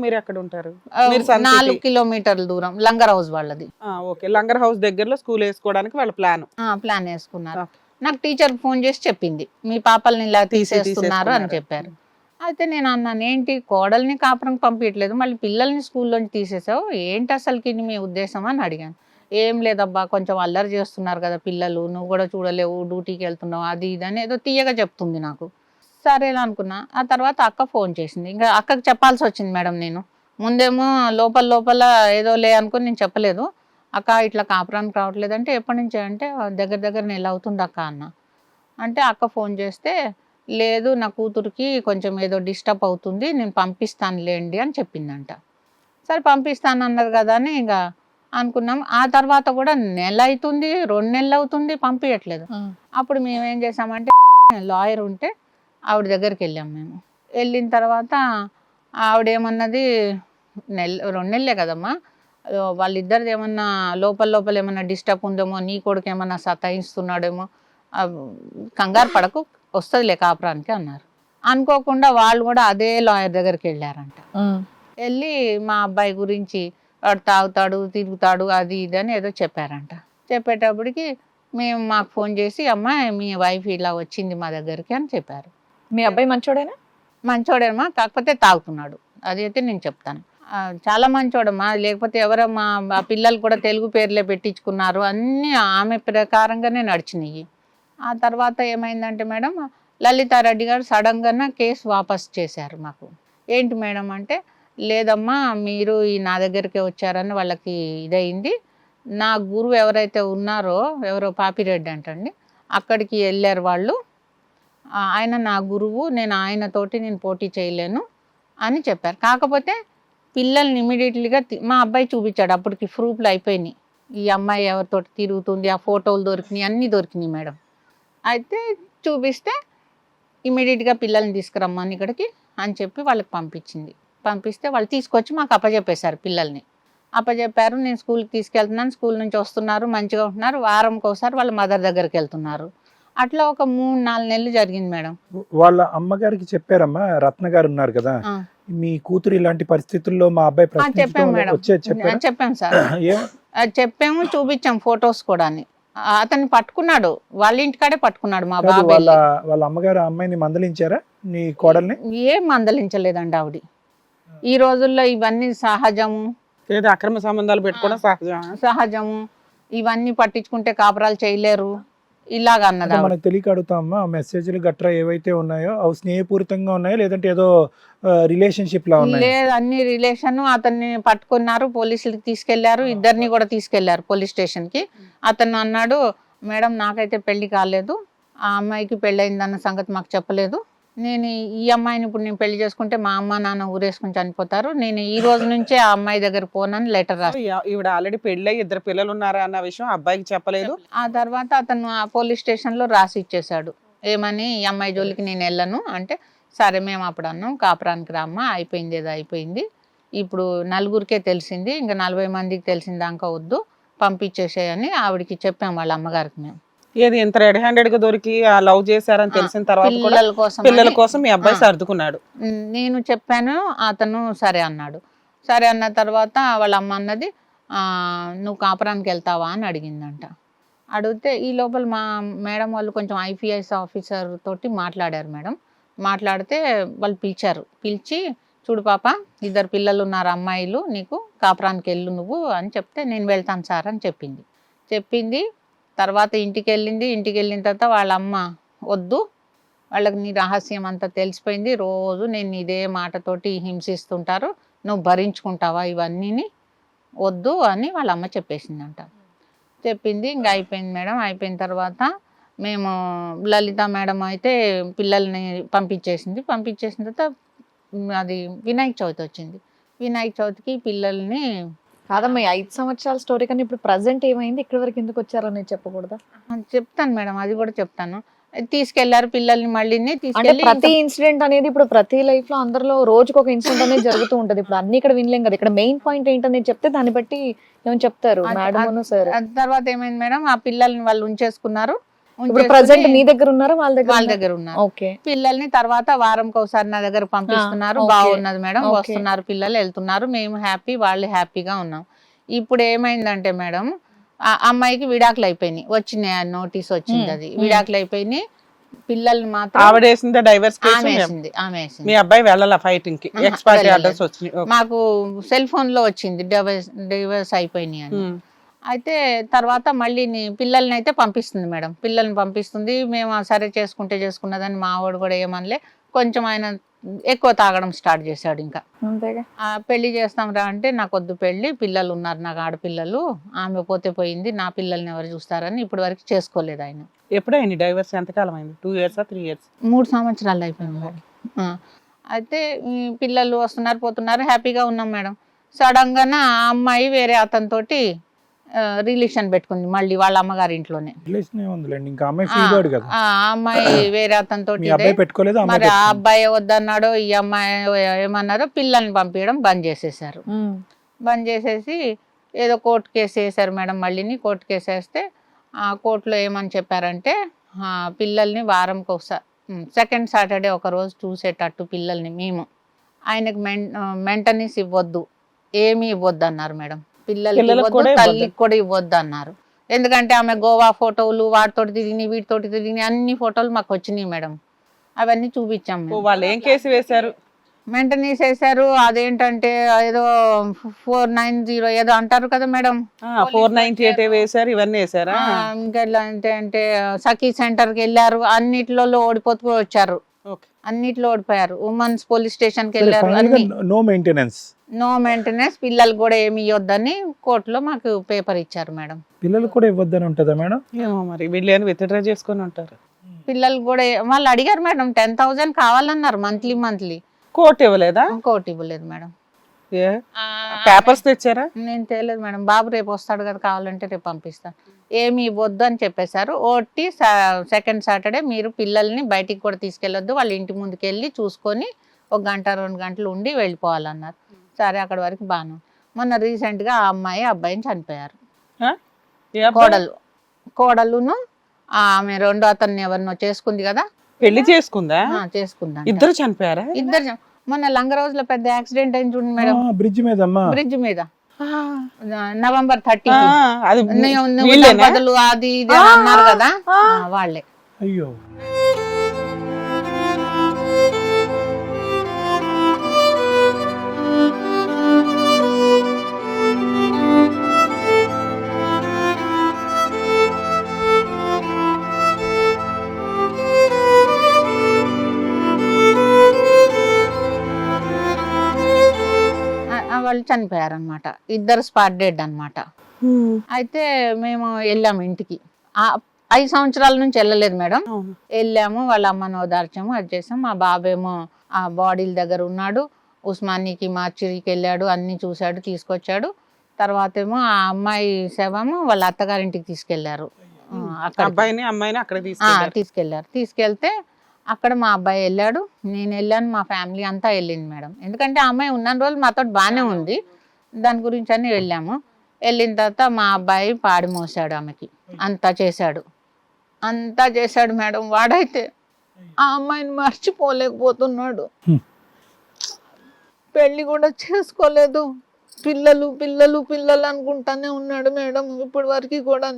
మీరు ఎక్కడ ఉంటారు? 4 కిలోమీటర్ల దూరం లంగర్ హౌస్ వాళ్ళది. లంగర్ హౌస్ దగ్గరలో స్కూల్ వేసుకోవడానికి వాళ్ళ ప్లాన్ వేసుకున్నారు. నాకు టీచర్ ఫోన్ చేసి చెప్పింది, మీ పాపల్ని ఇలా తీసేస్తున్నారు అని చెప్పారు. అయితే నేను అన్నాను, ఏంటి కోడల్ని కాపురం పంపించట్లేదు, మళ్ళీ పిల్లల్ని స్కూల్లోంచి తీసేసావు, ఏంటి అసలుకి మీ ఉద్దేశం అని అడిగాను. ఏం లేదబ్బా, కొంచెం అల్లరి చేస్తున్నారు కదా పిల్లలు, నువ్వు కూడా చూడలేవు, డ్యూటీకి వెళ్తున్నావు, అది ఇది అని ఏదో తీయగా చెప్తుంది నాకు. సరేలా అనుకున్నా. ఆ తర్వాత అక్క ఫోన్ చేసింది. ఇంకా అక్కకి చెప్పాల్సి వచ్చింది మేడం నేను. ముందేమో లోపల లోపల ఏదో లే అనుకుని నేను చెప్పలేదు. అక్క ఇట్లా కాపురానికి రావట్లేదంటే ఎప్పటి నుంచి అంటే దగ్గర దగ్గర నెల అవుతుంది అక్క అన్న. అంటే అక్క ఫోన్ చేస్తే లేదు నా కూతురికి కొంచెం ఏదో డిస్టర్బ్ అవుతుంది నేను పంపిస్తానులేండి అని చెప్పిందంట. సరే పంపిస్తాను అన్నది కదా అని ఇక అనుకున్నాం. ఆ తర్వాత కూడా నెల అవుతుంది 2 నెలలు అవుతుంది పంపించట్లేదు. అప్పుడు మేము ఏం చేసామంటే లాయర్ ఉంటే ఆవిడ దగ్గరికి వెళ్ళాం మేము. వెళ్ళిన తర్వాత ఆవిడ ఏమన్నది 2 నెలలే కదమ్మా వాళ్ళిద్దరిది ఏమన్నా లోపల ఏమన్నా డిస్టర్బ్ ఉందేమో నీ కొడుకు ఏమన్నా సతాయిస్తున్నాడేమో కంగారు పడకు వస్తుందిలే కాపురానికి అన్నారు. అనుకోకుండా వాళ్ళు కూడా అదే లాయర్ దగ్గరికి వెళ్ళారంట. వెళ్ళి మా అబ్బాయి గురించి వాడు తాగుతాడు తిరుగుతాడు అది ఇది అని ఏదో చెప్పారంట. చెప్పేటప్పటికి మాకు ఫోన్ చేసి అమ్మాయి మీ వైఫ్ ఇలా వచ్చింది మా దగ్గరికి అని చెప్పారు. మీ అబ్బాయి మంచోడేనా? మంచోడేమా, కాకపోతే తాగుతున్నాడు అది అయితే నేను చెప్తాను. చాలా మంచోడమ్మా, లేకపోతే ఎవరమ్మా ఆ పిల్లలు కూడా తెలుగు పేర్లే పెట్టించుకున్నారు, అన్నీ ఆమె ప్రకారంగానే నడిచినాయి. ఆ తర్వాత ఏమైందంటే మేడం లలితారెడ్డి గారు సడన్గా కేసు వాపస్ చేశారు మాకు. ఏంటి మేడం అంటే లేదమ్మా మీరు నా దగ్గరికే వచ్చారని వాళ్ళకి ఇదయింది. నా గురువు ఎవరైతే ఉన్నారో ఎవరో పాపిరెడ్డి అంటండి అక్కడికి వెళ్ళారు వాళ్ళు, ఆయన నా గురువు నేను ఆయనతోటి నేను పోటీ చేయలేను అని చెప్పారు. కాకపోతే పిల్లల్ని ఇమీడియట్లీగా మా అబ్బాయి చూపించాడు. అప్పటికి ప్రూఫ్లు అయిపోయినాయి, ఈ అమ్మాయి ఎవరితోటి తిరుగుతుంది, ఆ ఫోటోలు దొరికినాయి, అన్నీ దొరికినాయి మేడం. అయితే చూపిస్తే ఇమీడియట్గా పిల్లల్ని తీసుకురమ్మని ఇక్కడికి అని చెప్పి వాళ్ళకి పంపిస్తే వాళ్ళు తీసుకొచ్చి మాకు అప్పచెప్పేశారు. పిల్లల్ని అప్పచెప్పారు. నేను స్కూల్కి తీసుకెళ్తున్నాను, స్కూల్ నుంచి వస్తున్నారు మంచిగా ఉంటున్నారు, వారంకి ఒకసారి వాళ్ళ మదర్ దగ్గరికి వెళ్తున్నారు. అట్లా ఒక 3-4 నెలలు జరిగింది మేడం. వాళ్ళ అమ్మగారికి చెప్పారమ్మా, రత్న గారు ఉన్నారు కదా, మీ కూతురు ఇలాంటి పరిస్థితుల్లో మా అబ్బాయి చెప్పాము మేడం, చెప్పాము సార్, చెప్పాము చూపించాం ఫొటోస్ కూడా. అతన్ని పట్టుకున్నాడు, వాళ్ళ ఇంటికాడే పట్టుకున్నాడు మా బాబాయ్. వాళ్ళ అమ్మగారు అమ్మాయిని మందలించారా నీ కోడల్ని? ఏం మందలించలేదండి ఆవిడ. ఈ రోజుల్లో ఇవన్నీ సహజము, అక్రమ సంబంధాలు పెట్టుకోవడం సహజము, ఇవన్నీ పట్టించుకుంటే కాపురాలు చేయలేరు ఇలాగ అన్నది. మనకు తెలియక అడుగుతామా, మెసేజ్లు గట్రా ఏవైతే ఉన్నాయో అవి స్నేహపూరితంగా ఉన్నాయో లేదంటే ఏదో రిలేషన్షిప్ లా ఉన్నాయి? లేదు, అన్ని రిలేషన్. అతన్ని పట్టుకున్నారు, పోలీసులకి తీసుకెళ్లారు, ఇద్దరిని కూడా తీసుకెళ్లారు పోలీస్ స్టేషన్ కి. అతను అన్నాడు మేడం నాకైతే పెళ్లి కాలేదు, ఆ అమ్మాయికి పెళ్ళయిందన్న సంగతి మాకు చెప్పలేదు, నేను ఈ అమ్మాయిని ఇప్పుడు నేను పెళ్లి చేసుకుంటే మా అమ్మ నాన్న ఊరేసుకుని చనిపోతారు, నేను ఈ రోజు నుంచే ఆ అమ్మాయి దగ్గర పోనని లెటర్ రాసి. ఈవిడ ఆల్రెడీ పెళ్ళై 2 పిల్లలు ఉన్నారా అన్న విషయం అబ్బాయికి చెప్పలేదు. ఆ తర్వాత అతను ఆ పోలీస్ స్టేషన్ లో రాసి ఇచ్చేసాడు ఏమని, ఈ అమ్మాయి జోలికి నేను వెళ్ళను అంటే. సరే మేము అప్పుడు అన్నాం కాపురానికి రామ్మా, అయిపోయింది ఏదో అయిపోయింది, ఇప్పుడు 4గురికే తెలిసింది, ఇంకా 40 మందికి తెలిసిందాక వద్దు, పంపించేసేయని ఆవిడకి చెప్పాం వాళ్ళ అమ్మగారికి. మేము ఏది ఇంత రెడ్ హ్యాండెడ్ గా దొరికి లవ్ చేశారని తెలిసిన తర్వాత పిల్లల కోసం మీ అబ్బాయి సర్దుకున్నాడు. నేను చెప్పాను, అతను సరే అన్నాడు. సరే అన్న తర్వాత వాళ్ళ అమ్మ అన్నది నువ్వు కాపురానికి వెళ్తావా అని అడిగిందంట. అడిగితే ఈ లోపల మా మేడం వాళ్ళు కొంచెం IPS ఆఫీసర్ తోటి మాట్లాడారు మేడం. మాట్లాడితే వాళ్ళు పిలిచి చూడు పాప 2 పిల్లలు ఉన్నారు అమ్మాయిలు, నీకు కాపురానికి వెళ్ళు నువ్వు అని చెప్తే నేను వెళ్తాను సార్ అని చెప్పింది. తర్వాత ఇంటికి వెళ్ళిన తర్వాత వాళ్ళ అమ్మ వద్దు, వాళ్ళకి నీ రహస్యం అంతా తెలిసిపోయింది, రోజు నేను ఇదే మాటతోటి హింసిస్తుంటారు, నువ్వు భరించుకుంటావా ఇవన్నీ, వద్దు అని వాళ్ళ అమ్మ చెప్పేసిందంట. చెప్పింది. ఇంకా అయిపోయింది మేడం. అయిపోయిన తర్వాత మేము లలిత మేడం అయితే పిల్లల్ని పంపించేసిన తర్వాత అది వినాయక చవితి వచ్చింది. వినాయక చవితికి పిల్లల్ని కాదమ్మా 5 సంవత్సరాల స్టోరీ కానీ ఇప్పుడు ప్రజెంట్ ఏమైంది, ఇక్కడి వరకు ఎందుకు వచ్చారని చెప్పకూడదా? చెప్తాను మేడం, అది కూడా చెప్తాను. తీసుకెళ్లారు పిల్లల్ని, మళ్ళీ ప్రతి ఇన్సిడెంట్ అనేది ఇప్పుడు ప్రతి లైఫ్ లో అందరిలో రోజుకు ఒక ఇన్సిడెంట్ అనేది జరుగుతూ ఉంటది. ఇప్పుడు అన్ని ఇక్కడ వినలేం కదా, ఇక్కడ మెయిన్ పాయింట్ ఏంటనేది చెప్తే దాన్ని బట్టి ఏమని చెప్తారు మేడం సార్. తర్వాత ఏమైంది మేడం, ఆ పిల్లల్ని వాళ్ళు ఉంచేసుకున్నారు. ప్రజెంట్ మీ దగ్గర ఉన్నారా వాళ్ళ దగ్గర ఉన్నారు. పిల్లల్ని తర్వాత వారంకి ఒకసారి నా దగ్గర పంపిస్తున్నారు. బాగున్నది మేడం, వస్తున్నారు పిల్లలు, వెళ్తున్నారు, మేము హ్యాపీ, వాళ్ళు హ్యాపీగా ఉన్నాం. ఇప్పుడు ఏమైందంటే మేడం ఆ అమ్మాయికి విడాకులు అయిపోయినాయి, వచ్చినాయి, నోటీస్ వచ్చింది, అది విడాకులు అయిపోయినాయి. పిల్లల్ని మాత్రం మీ అబ్బాయి వెళ్ళాల ఫైటింగ్ కి, ఎక్స్‌పైరీ ఆర్డర్స్ వచ్చినాయి. మాకు సెల్ ఫోన్ లో వచ్చింది డివోర్స్ అయిపోయినాయి అని. అయితే తర్వాత మళ్ళీ పిల్లల్ని అయితే పంపిస్తుంది మేడం, పిల్లల్ని పంపిస్తుంది. మేము సరే చేసుకుంటే చేసుకున్నదని మా వాడు కూడా ఏమనలే. కొంచెం ఆయన ఎక్కువ తాగడం స్టార్ట్ చేశాడు. ఇంకా అంతేగా. పెళ్లి చేస్తాం రా అంటే నాకు వద్దు పెళ్లి, పిల్లలు ఉన్నారు నాకు ఆడపిల్లలు, ఆమె పోతే పోయింది, నా పిల్లల్ని ఎవరు చూస్తారని ఇప్పటి వరకు చేసుకోలేదు ఆయన. ఎప్పుడైంది డైవర్స్? ఎంతకాలం అయింది? 2 years 3 years? 3 సంవత్సరాలు అయిపోయింది మేడం. అయితే ఈ పిల్లలు వస్తున్నారు పోతున్నారు, హ్యాపీగా ఉన్నాం మేడం. సడన్గా ఆ అమ్మాయి వేరే అతనితోటి రిలేషన్ పెట్టుకుంది మళ్ళీ వాళ్ళ అమ్మగారి ఇంట్లోనే. రిలేషన్ ఏముందిలేండి, ఇంకా అమ్మాయి ఫీల్ అయ్యాడు కదా. ఆ అమ్మాయి వేరే అతనితోటి మీ అబ్బాయి పెట్టుకోలేదు, మరి అమ్మాయి ఆ అబ్బాయి వద్దన్నాడో ఈ అమ్మాయి ఏమన్నారో పిల్లల్ని పంపించడం బంద్ చేసేసారు. బంద్ చేసేసి ఏదో కోర్టు కేసు వేసారు మేడం. మళ్ళీని కోర్టు కేసు వేస్తే ఆ కోర్టులో ఏమని చెప్పారంటే పిల్లల్ని వారంకి ఒకసారి సెకండ్ సాటర్డే ఒక రోజు చూసేటట్టు పిల్లల్ని మేము, ఆయనకు మెయింటెనెన్స్ ఇవ్వద్దు, ఏమీ ఇవ్వద్దు అన్నారు మేడం. పిల్లలకి ఇవ్వద్దు, తల్లికి కూడా ఇవ్వద్దు అన్నారు. ఎందుకంటే ఆమె గోవా ఫోటోలు వాటితోటి తిరిగి వీటితోటి తిరిగి అన్ని ఫోటోలు మాకు వచ్చినాయి మేడం. అవన్నీ చూపించాం. వాళ్ళు ఏం కేసు వేశారు? మెయింటెనెన్స్ వేశారు. అదేంటంటే ఏదో 490 ఏదో అంటారు కదా మేడం, 498 వేశారు. ఇవన్నీ వేశారా? ఇంకా అంటే సఖీ సెంటర్కి వెళ్ళారు, అన్నిట్లో ఓడిపోతూ వచ్చారు, అన్నిట్లో ఓడిపోయారు. ఉమెన్స్ పోలీస్ స్టేషన్కి వెళ్ళారు, నో మెయింటెనెన్స్. నో మెయింటెనెన్స్, పిల్లలు కూడా ఏమి ఇవ్వద్దని కోర్టులో మాకు పేపర్ ఇచ్చారు మేడం. పిల్లలు కూడా ఇవ్వద్దని ఉంటుందా మేడం? ఏమో మరి వీళ్ళు విత్డ్రా చేసుకొని ఉంటారు. పిల్లలు కూడా వాళ్ళు అడిగారు మేడం, 10,000 కావాలన్నారు మంత్లీ. కోర్టు ఇవ్వలేదా? కోర్టు ఇవ్వలేదు మేడం. పేపర్స్ తెచ్చారా? నేను తేలేదు మేడం. బాబు రేపు వస్తాడు కదా, కావాలంటే రేపు పంపిస్తాను. ఏమి ఇవ్వద్దు అని చెప్పేశారు. ఓటి సెకండ్ సాటర్డే మీరు పిల్లల్ని బయటికి కూడా తీసుకెళ్ళొద్దు, వాళ్ళ ఇంటి ముందుకు వెళ్ళి చూసుకొని 1 గంట 2 గంటలు ఉండి వెళ్ళిపోవాలన్నారు. సరే అక్కడ వరకు బాను. మొన్న రీసెంట్గా ఆ అమ్మాయి అబ్బాయిని చనిపోయారు. కోడలును ఆమె రెండో అతన్ని ఎవరినో చేసుకుంది కదా, పెళ్లి చేసుకుందా? చేసుకుందా. ఇద్దరు చనిపోయారా? ఇద్దరు. మొన్న లంగరోజులో పెద్ద యాక్సిడెంట్ అయింది చూడండి మేడం, బ్రిడ్జ్ మీద November 30 బదులు అది ఇది అన్నారు కదా, వాళ్ళే. అయ్యో. వాళ్ళు చనిపోయారనమాట, ఇద్దరు స్పాట్ డెడ్ అనమాట. అయితే మేము వెళ్ళాము ఇంటికి. 5 సంవత్సరాల నుంచి వెళ్ళలేదు మేడం. వెళ్ళాము, వాళ్ళ అమ్మను ఓదార్చాము, అది చేసాము. మా బాబేమో ఆ బాడీల దగ్గర ఉన్నాడు, ఉస్మానికి మార్చిరికి వెళ్ళాడు, అన్ని చూశాడు, తీసుకొచ్చాడు. తర్వాత ఏమో ఆ అమ్మాయి శవము వాళ్ళ అత్తగారింటికి తీసుకెళ్లారు. తీసుకెళ్లారు. తీసుకెళ్తే అక్కడ మా అబ్బాయి వెళ్ళాడు, నేను వెళ్ళాను, మా ఫ్యామిలీ అంతా వెళ్ళింది మేడం. ఎందుకంటే ఆ అమ్మాయి ఉన్న రోజులు మాతో బాగానే ఉంది, దాని గురించి అని వెళ్ళాము. వెళ్ళిన తర్వాత మా అబ్బాయి పాడి మోసాడు ఆమెకి, అంతా చేశాడు మేడం. వాడైతే ఆ అమ్మాయిని మర్చిపోలేకపోతున్నాడు, పెళ్లి కూడా చేసుకోలేదు, పిల్లలు అనుకుంటానే ఉన్నాడు మేడం ఇప్పటి వరకు కూడా.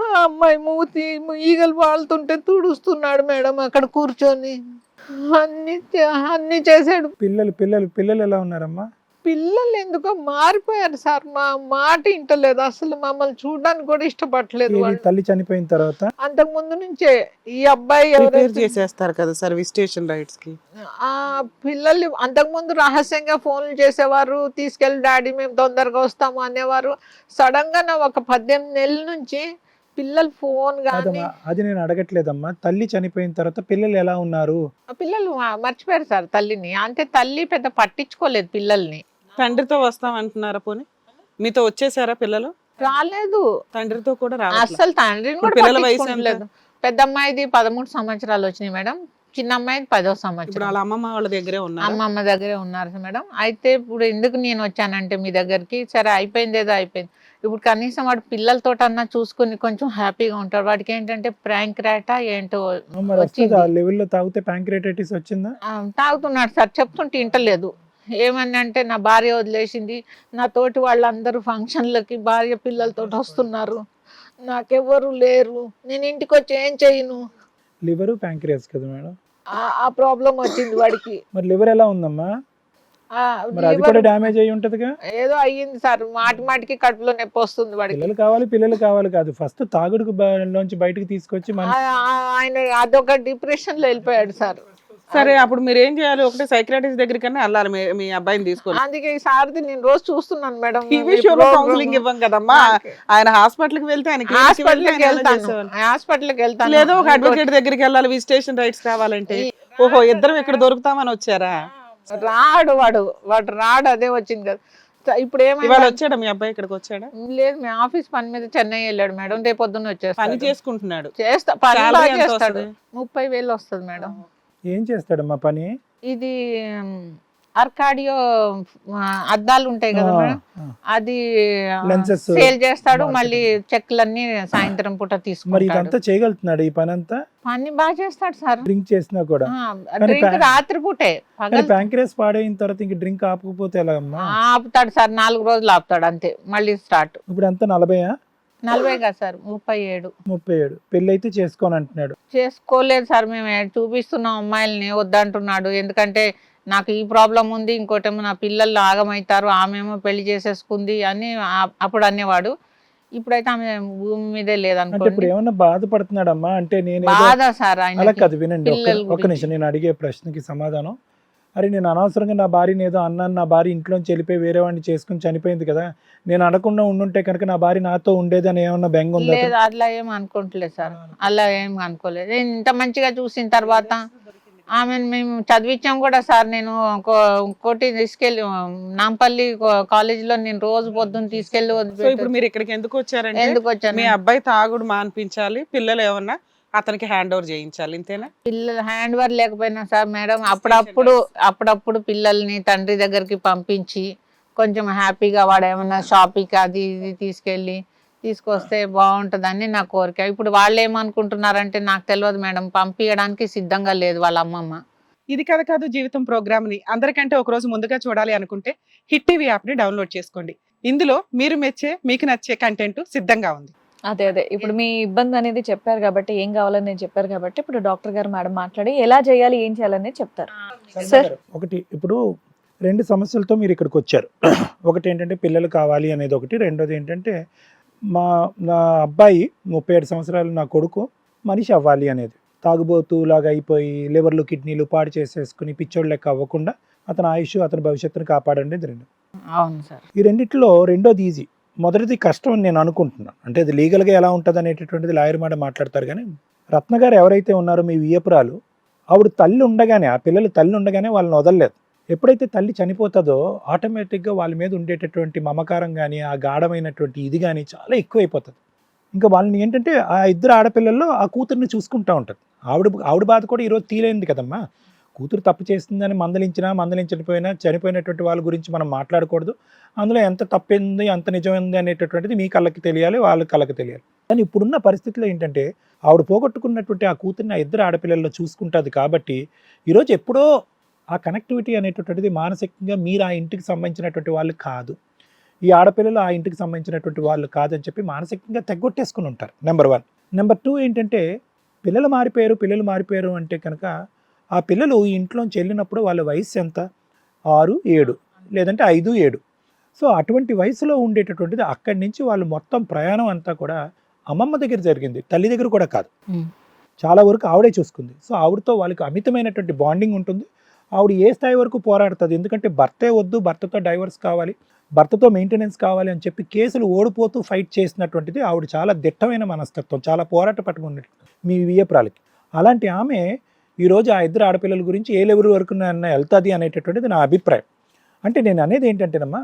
ఆ అమ్మాయి మూతి ఈగలు వాళ్తుంటే తుడుస్తున్నాడు మేడం అక్కడ కూర్చొని, అన్ని చేశాడు. పిల్లలు ఎలా ఉన్నారమ్మా? పిల్లలు ఎందుకో మారిపోయారు సార్, మా మాట ఇంటలేదు అసలు, మమ్మల్ని చూడడానికి కూడా ఇష్టపడలేదు. తల్లి చనిపోయిన తర్వాత అంతకు ముందు నుంచే ఈ అబ్బాయి చేసేస్తారు కదా సర్వీస్ స్టేషన్ రైట్స్ కి. ఆ పిల్లలు అంతకు ముందు రహస్యంగా ఫోన్లు చేసేవారు, తీసుకెళ్ళి డాడీ మేము తొందరగా వస్తాము అనేవారు. సడన్ గా 18 నెలల నుంచి పిల్లలు ఫోన్ గానీ. అది నేను అడగట్లేదమ్మా, తల్లి చనిపోయిన తర్వాత పిల్లలు ఎలా ఉన్నారు? పిల్లలు మర్చిపోయారు సార్ తల్లిని, అంటే తల్లి పెద్ద పట్టించుకోలేదు పిల్లల్ని. తండ్రితో వస్తామంటున్నారా? పోనీ మీతో వచ్చేసారా పిల్లలు? రాలేదు, తండ్రితో కూడా అసలు తండ్రిని కూడా పట్టించుకోలేదు. పెద్ద అమ్మాయిది 13 సంవత్సరాలు వచ్చినాయి మేడం, చిన్న అమ్మాయిది 10వ సంవత్సరం. అమ్మమ్మ వాళ్ళ దగ్గరే ఉన్నారు. అమ్మమ్మ దగ్గరే ఉన్నారు మేడం. అయితే ఇప్పుడు ఎందుకు నేను వచ్చానంటే మీ దగ్గరికి, సరే అయిపోయింది ఏదో అయిపోయింది, ఇప్పుడు కనీసం వాడు పిల్లలతో అన్నా చూసుకుని కొంచెం హ్యాపీగా ఉంటాడు. వాడికి ఏంటంటే ప్యాంక్రాటా ఏంటో వచ్చిందా, తాగుతున్నాడు సార్, చెప్తుంటే ఇంటలేదు. ఏమని అంటే నా భార్య వదిలేసింది, నా తోటి వాళ్ళందరూ ఫంక్షన్లకి భార్య పిల్లలతో వస్తున్నారు, నాకెవ్వరు లేరు, నేను ఇంటికి వచ్చి ఏం చేయను. లివర్ ప్యాంక్రియాస్ కదా మేడం, ఆ ప్రాబ్లం వచ్చింది వాడికి. మరి లివర్ ఎలా ఉందమ్మా? ఆ, మరి అది liver కూడా డ్యామేజ్ అయ్యి ఉంటదిగా. ఏదో అయ్యింది సార్, మాటికి కడుపులో నొప్పి వస్తుంది వాడికి. పిల్లలు కావాలి కాదు, ఫస్ట్ తాగుడుకు లోంచి బయటకు తీసుకొచ్చి మన ఆయన అదొక డిప్రెషన్ లో వెళ్ళిపోయాడు సార్. సరే అప్పుడు మీరు ఏం చేయాలి? ఒకటే సైకియాట్రిస్ట్ దగ్గరికన్నా వెళ్ళాలి మీ అబ్బాయిని తీసుకొని. అందుకే ఈ సార్ది నేను రోజు చూస్తున్నాను మేడం. టీవీ షోలో కౌన్సిలింగ్ ఇవ్వం కదమ్మా. ఆయన హాస్పిటల్ కి వెళ్తే ఆయన హాస్పిటల్కి వెళ్తాను. లేదో ఒక అడ్వకేట్ దగ్గరికి వెళ్ళాలి విజిటేషన్ రైట్స్ కావాలంటే. ఓహో, ఇద్దరం ఇక్కడ దొరుకుతామని వచ్చారా? వాడు రాడు, అదే వచ్చింది కదా. ఇప్పుడు ఇవాళ ఏమైనా వచ్చాడా మీ అబ్బాయి? ఇక్కడికి వచ్చాడా? లేదు, మీ ఆఫీస్ పని మీద చెన్నై వెళ్ళాడు మేడం. రేపు పొద్దున్న పని వచ్చేస్తాడు. చేసుకుంటున్నాడు. పని Salary బాగా ఎంత చేస్తాడు. వస్తది? 30,000 వస్తుంది మేడం. ఏం చేస్తాడమ్మా పని? ఇది అర్కాడియో అద్దాలు ఉంటాయి కదా మేడం, అది Lenses. సేల్ చేస్తాడు. మళ్ళీ చెక్లన్నీ సాయంత్రం పూట మరి తీసుకుంటాడు. ఇదంతా చేయగలుగుతున్నాడు ఈ పని అంతా? పని బాగా చేస్తాడు సార్. డ్రింక్ చేసినా కూడా. డ్రింక్ రాత్రి పూటే, పగలు ప్యాంక్రియాస్ పాడైన తర్వాత ఇంక డ్రింక్ ఆపకపోతే ఎలాగమ్మా? ఆపుతాడు సార్. 4 రోజులు ఆపుతాడు అంతే, మళ్ళీ స్టార్ట్. ఇప్పుడు ఎంత 40? 40 కాదు సార్, 37. 37. పెళ్లి అయితే చేసుకోని అంటున్నాడు. చేసుకోలేదు సార్. మేము చూపిస్తున్నాం అమ్మాయిల్ని, వద్దంటున్నాడు. ఎందుకంటే నాకు ఈ ప్రాబ్లం ఉంది, ఇంకోటేమో నా పిల్లలు ఆగమవుతారు, ఆమెమో పెళ్లి చేసేసుకుంది అని అప్పుడు అనేవాడు. ఇప్పుడైతే ఆమె భూమి మీదే అంటే ఇప్పుడు లేదనుకోండి. ఏమన్నా బాధపడుతున్నాడమ్మా? అంటే నేను బాధ సార్ అలా ఆయన. కాదు, వినండి పిల్లల ఒక్క గురించి. నిమిషం. నేను అడిగే ప్రశ్నకి సమాధానం. అరే నేను అనవసరంగా నా భార్యని ఏదో అన్నాను, నా భార్య ఇంట్లోంచి వెళ్ళిపోయి వేరే వాడిని చేసుకుని చనిపోయింది కదా, నేను అనకుండా ఉండుంటే కనుక నా భార్య నాతో ఉండేది అని ఏమన్నా బెంగ ఉందా? లేదు, అట్లా ఏం అనుకోవట్లేదు సార్. అలా ఏం అనుకోలేదు. నేను ఇంత మంచిగా చూసిన తర్వాత ఆమెను మేము చదివించాం కూడా సార్. నేను ఇంకోటి తీసుకెళ్ళి నాంపల్లి కాలేజీలో నేను రోజు పొద్దున్న తీసుకెళ్ళి సో ఇప్పుడు మీరు ఇక్కడికి ఎందుకు వచ్చారంటే ఎందుకు వచ్చాను, మీ అబ్బాయి తాగుడు మాన్పించాలి, పిల్లలు ఏమన్నా అతనికి హ్యాండ్ ఓవర్ చేయించాలి, ఇంతేనా? పిల్లలు హ్యాండ్ ఓవర్ లేకపోయినా సార్ మేడం, అప్పుడప్పుడు పిల్లల్ని తండ్రి దగ్గరికి పంపించి కొంచెం హ్యాపీగా వాడు ఏమన్నా షాపింగ్ అది ఇది తీసుకొస్తే బాగుంటుందని నా కోరిక. ఇప్పుడు వాళ్ళు ఏమనుకుంటున్నారంటే నాకు తెలియదు మేడం, పంపించడానికి సిద్ధంగా లేదు వాళ్ళ అమ్మమ్మ. ఇది కథ కాదు జీవితం ప్రోగ్రామ్ ని అందరికంటే ఒక రోజు ముందుగా చూడాలి అనుకుంటే హిట్ టీవీ యాప్ ని డౌన్లోడ్ చేసుకోండి. ఇందులో మీరు మెచ్చే, మీకు నచ్చే కంటెంట్ సిద్ధంగా ఉంది. అదే ఇప్పుడు మీ ఇబ్బంది అనేది చెప్పారు కాబట్టి, ఏం కావాలని నేను చెప్పారు కాబట్టి, ఇప్పుడు డాక్టర్ గారు మేడం మాట్లాడి ఎలా చేయాలి, ఏం చేయాలనేది చెప్తారు. సార్. ఒకటి, ఇప్పుడు 2 సమస్యలతో మీరు ఇక్కడికి వచ్చారు. ఒకటి ఏంటంటే పిల్లలు కావాలి అనేది ఒకటి, రెండోది ఏంటంటే నా అబ్బాయి 37 సంవత్సరాలు నా కొడుకు మనిషి అవ్వాలి అనేది. తాగుబోతులాగా అయిపోయి లివర్లు కిడ్నీలు పాడు చేసేసుకుని పిచ్చోడు లెక్క అవ్వకుండా అతని ఆయుష్, అతని భవిష్యత్తును కాపాడండి. ఇది 2. అవును సార్. ఈ రెండిట్లో రెండోది ఈజీ, మొదటిది కష్టం అని నేను అనుకుంటున్నాను. అంటే అది లీగల్గా ఎలా ఉంటుంది అనేటటువంటిది లాయర్ మాట మాట్లాడతారు. కానీ రత్న గారు ఎవరైతే ఉన్నారో మీ వియ్యపురాలు, ఆవిడ తల్లి ఉండగానే, ఆ పిల్లలు తల్లి ఉండగానే వాళ్ళని వదలలేదు. ఎప్పుడైతే తల్లి చనిపోతుందో ఆటోమేటిక్గా వాళ్ళ మీద ఉండేటటువంటి మమకారం కానీ, ఆ గాఢమైనటువంటి ఇది కానీ చాలా ఎక్కువైపోతుంది. ఇంకా వాళ్ళని ఏంటంటే ఆ 2 ఆడపిల్లల్లో ఆ కూతుర్ని చూసుకుంటూ ఉంటుంది. ఆవిడ బాధ కూడా ఈరోజు తీరైంది కదమ్మా. కూతురు తప్పు చేస్తుందని మందలించకపోయినా చనిపోయినటువంటి వాళ్ళ గురించి మనం మాట్లాడకూడదు. అందులో ఎంత తప్పింది, ఎంత నిజమైంది అనేటటువంటిది మీ కళ్ళకి తెలియాలి, వాళ్ళ కళ్ళకి తెలియాలి. కానీ ఇప్పుడున్న పరిస్థితిలో ఏంటంటే ఆవిడ పోగొట్టుకున్నటువంటి ఆ కూతుర్ని ఆ 2 ఆడపిల్లల్లో చూసుకుంటుంది. కాబట్టి ఈరోజు ఎప్పుడో ఆ కనెక్టివిటీ అనేటటువంటిది మానసికంగా మీరు ఆ ఇంటికి సంబంధించినటువంటి వాళ్ళు కాదు, ఈ ఆడపిల్లలు ఆ ఇంటికి సంబంధించినటువంటి వాళ్ళు కాదని చెప్పి మానసికంగా తెగొట్టేసుకుని ఉంటారు. నెంబర్ 1. నెంబర్ 2 ఏంటంటే పిల్లలు మారిపోయారు అంటే కనుక ఆ పిల్లలు ఈ ఇంట్లోంచి వెళ్ళినప్పుడు వాళ్ళ వయసు ఎంత? 6, 7 లేదంటే 5, 7. సో అటువంటి వయసులో ఉండేటటువంటిది అక్కడి నుంచి వాళ్ళు మొత్తం ప్రయాణం అంతా కూడా అమ్మమ్మ దగ్గర జరిగింది, తల్లి దగ్గర కూడా కాదు. చాలా వరకు ఆవిడే చూసుకుంది. సో ఆవిడతో వాళ్ళకి అమితమైనటువంటి బాండింగ్ ఉంటుంది. ఆవిడ ఏ స్థాయి వరకు పోరాడుతుంది, ఎందుకంటే భర్తే వద్దు, భర్తతో డైవర్స్ కావాలి, భర్తతో మెయింటెనెన్స్ కావాలి అని చెప్పి కేసులు ఓడిపోతూ ఫైట్ చేసినటువంటిది ఆవిడ. చాలా దిట్టమైన మనస్తత్వం, చాలా పోరాట పట్టుకున్నట్టు మీ వియ్యపురాలకి. అలాంటి ఆమె ఈరోజు ఆ 2 ఆడపిల్లల గురించి ఏ లెవెల్ వరకు వెళ్తుంది అనేటటువంటిది నా అభిప్రాయం. అంటే నేను అనేది ఏంటంటేనమ్మా,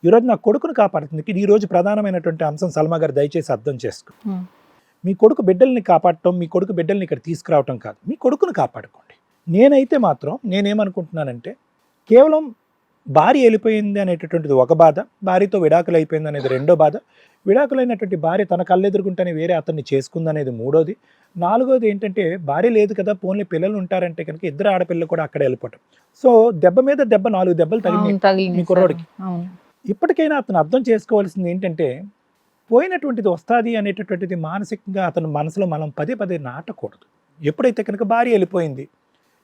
ఈరోజు నా కొడుకును కాపాడుతుంది. ఈరోజు ప్రధానమైనటువంటి అంశం సల్మా గారు దయచేసి అర్థం చేసుకో. మీ కొడుకు బిడ్డల్ని కాపాడటం, మీ కొడుకు బిడ్డల్ని ఇక్కడ తీసుకురావటం కాదు, మీ కొడుకును కాపాడుకోండి. నేనైతే మాత్రం నేనేమనుకుంటున్నానంటే, కేవలం భార్య వెళ్ళిపోయింది అనేటటువంటిది ఒక బాధ, భార్యతో విడాకులు అయిపోయింది అనేది 2వ బాధ, విడాకులైనటువంటి భార్య తన కళ్ళెదురుకుంటేనే వేరే అతన్ని చేసుకుందనేది 3వది, 4వది ఏంటంటే భార్య లేదు కదా, పోన్లే పిల్లలు ఉంటారంటే కనుక 2 ఆడపిల్లలు కూడా అక్కడ వెళ్ళిపోవటం. సో దెబ్బ మీద దెబ్బ, 4 దెబ్బలు తగిలినాయి మీ కుర్రోడికి. ఇప్పటికైనా అతను అర్థం చేసుకోవాల్సింది ఏంటంటే, పోయినటువంటిది వస్తుంది అనేటటువంటిది మానసికంగా అతను మనసులో మనం పదే నాటకూడదు. ఎప్పుడైతే కనుక భార్య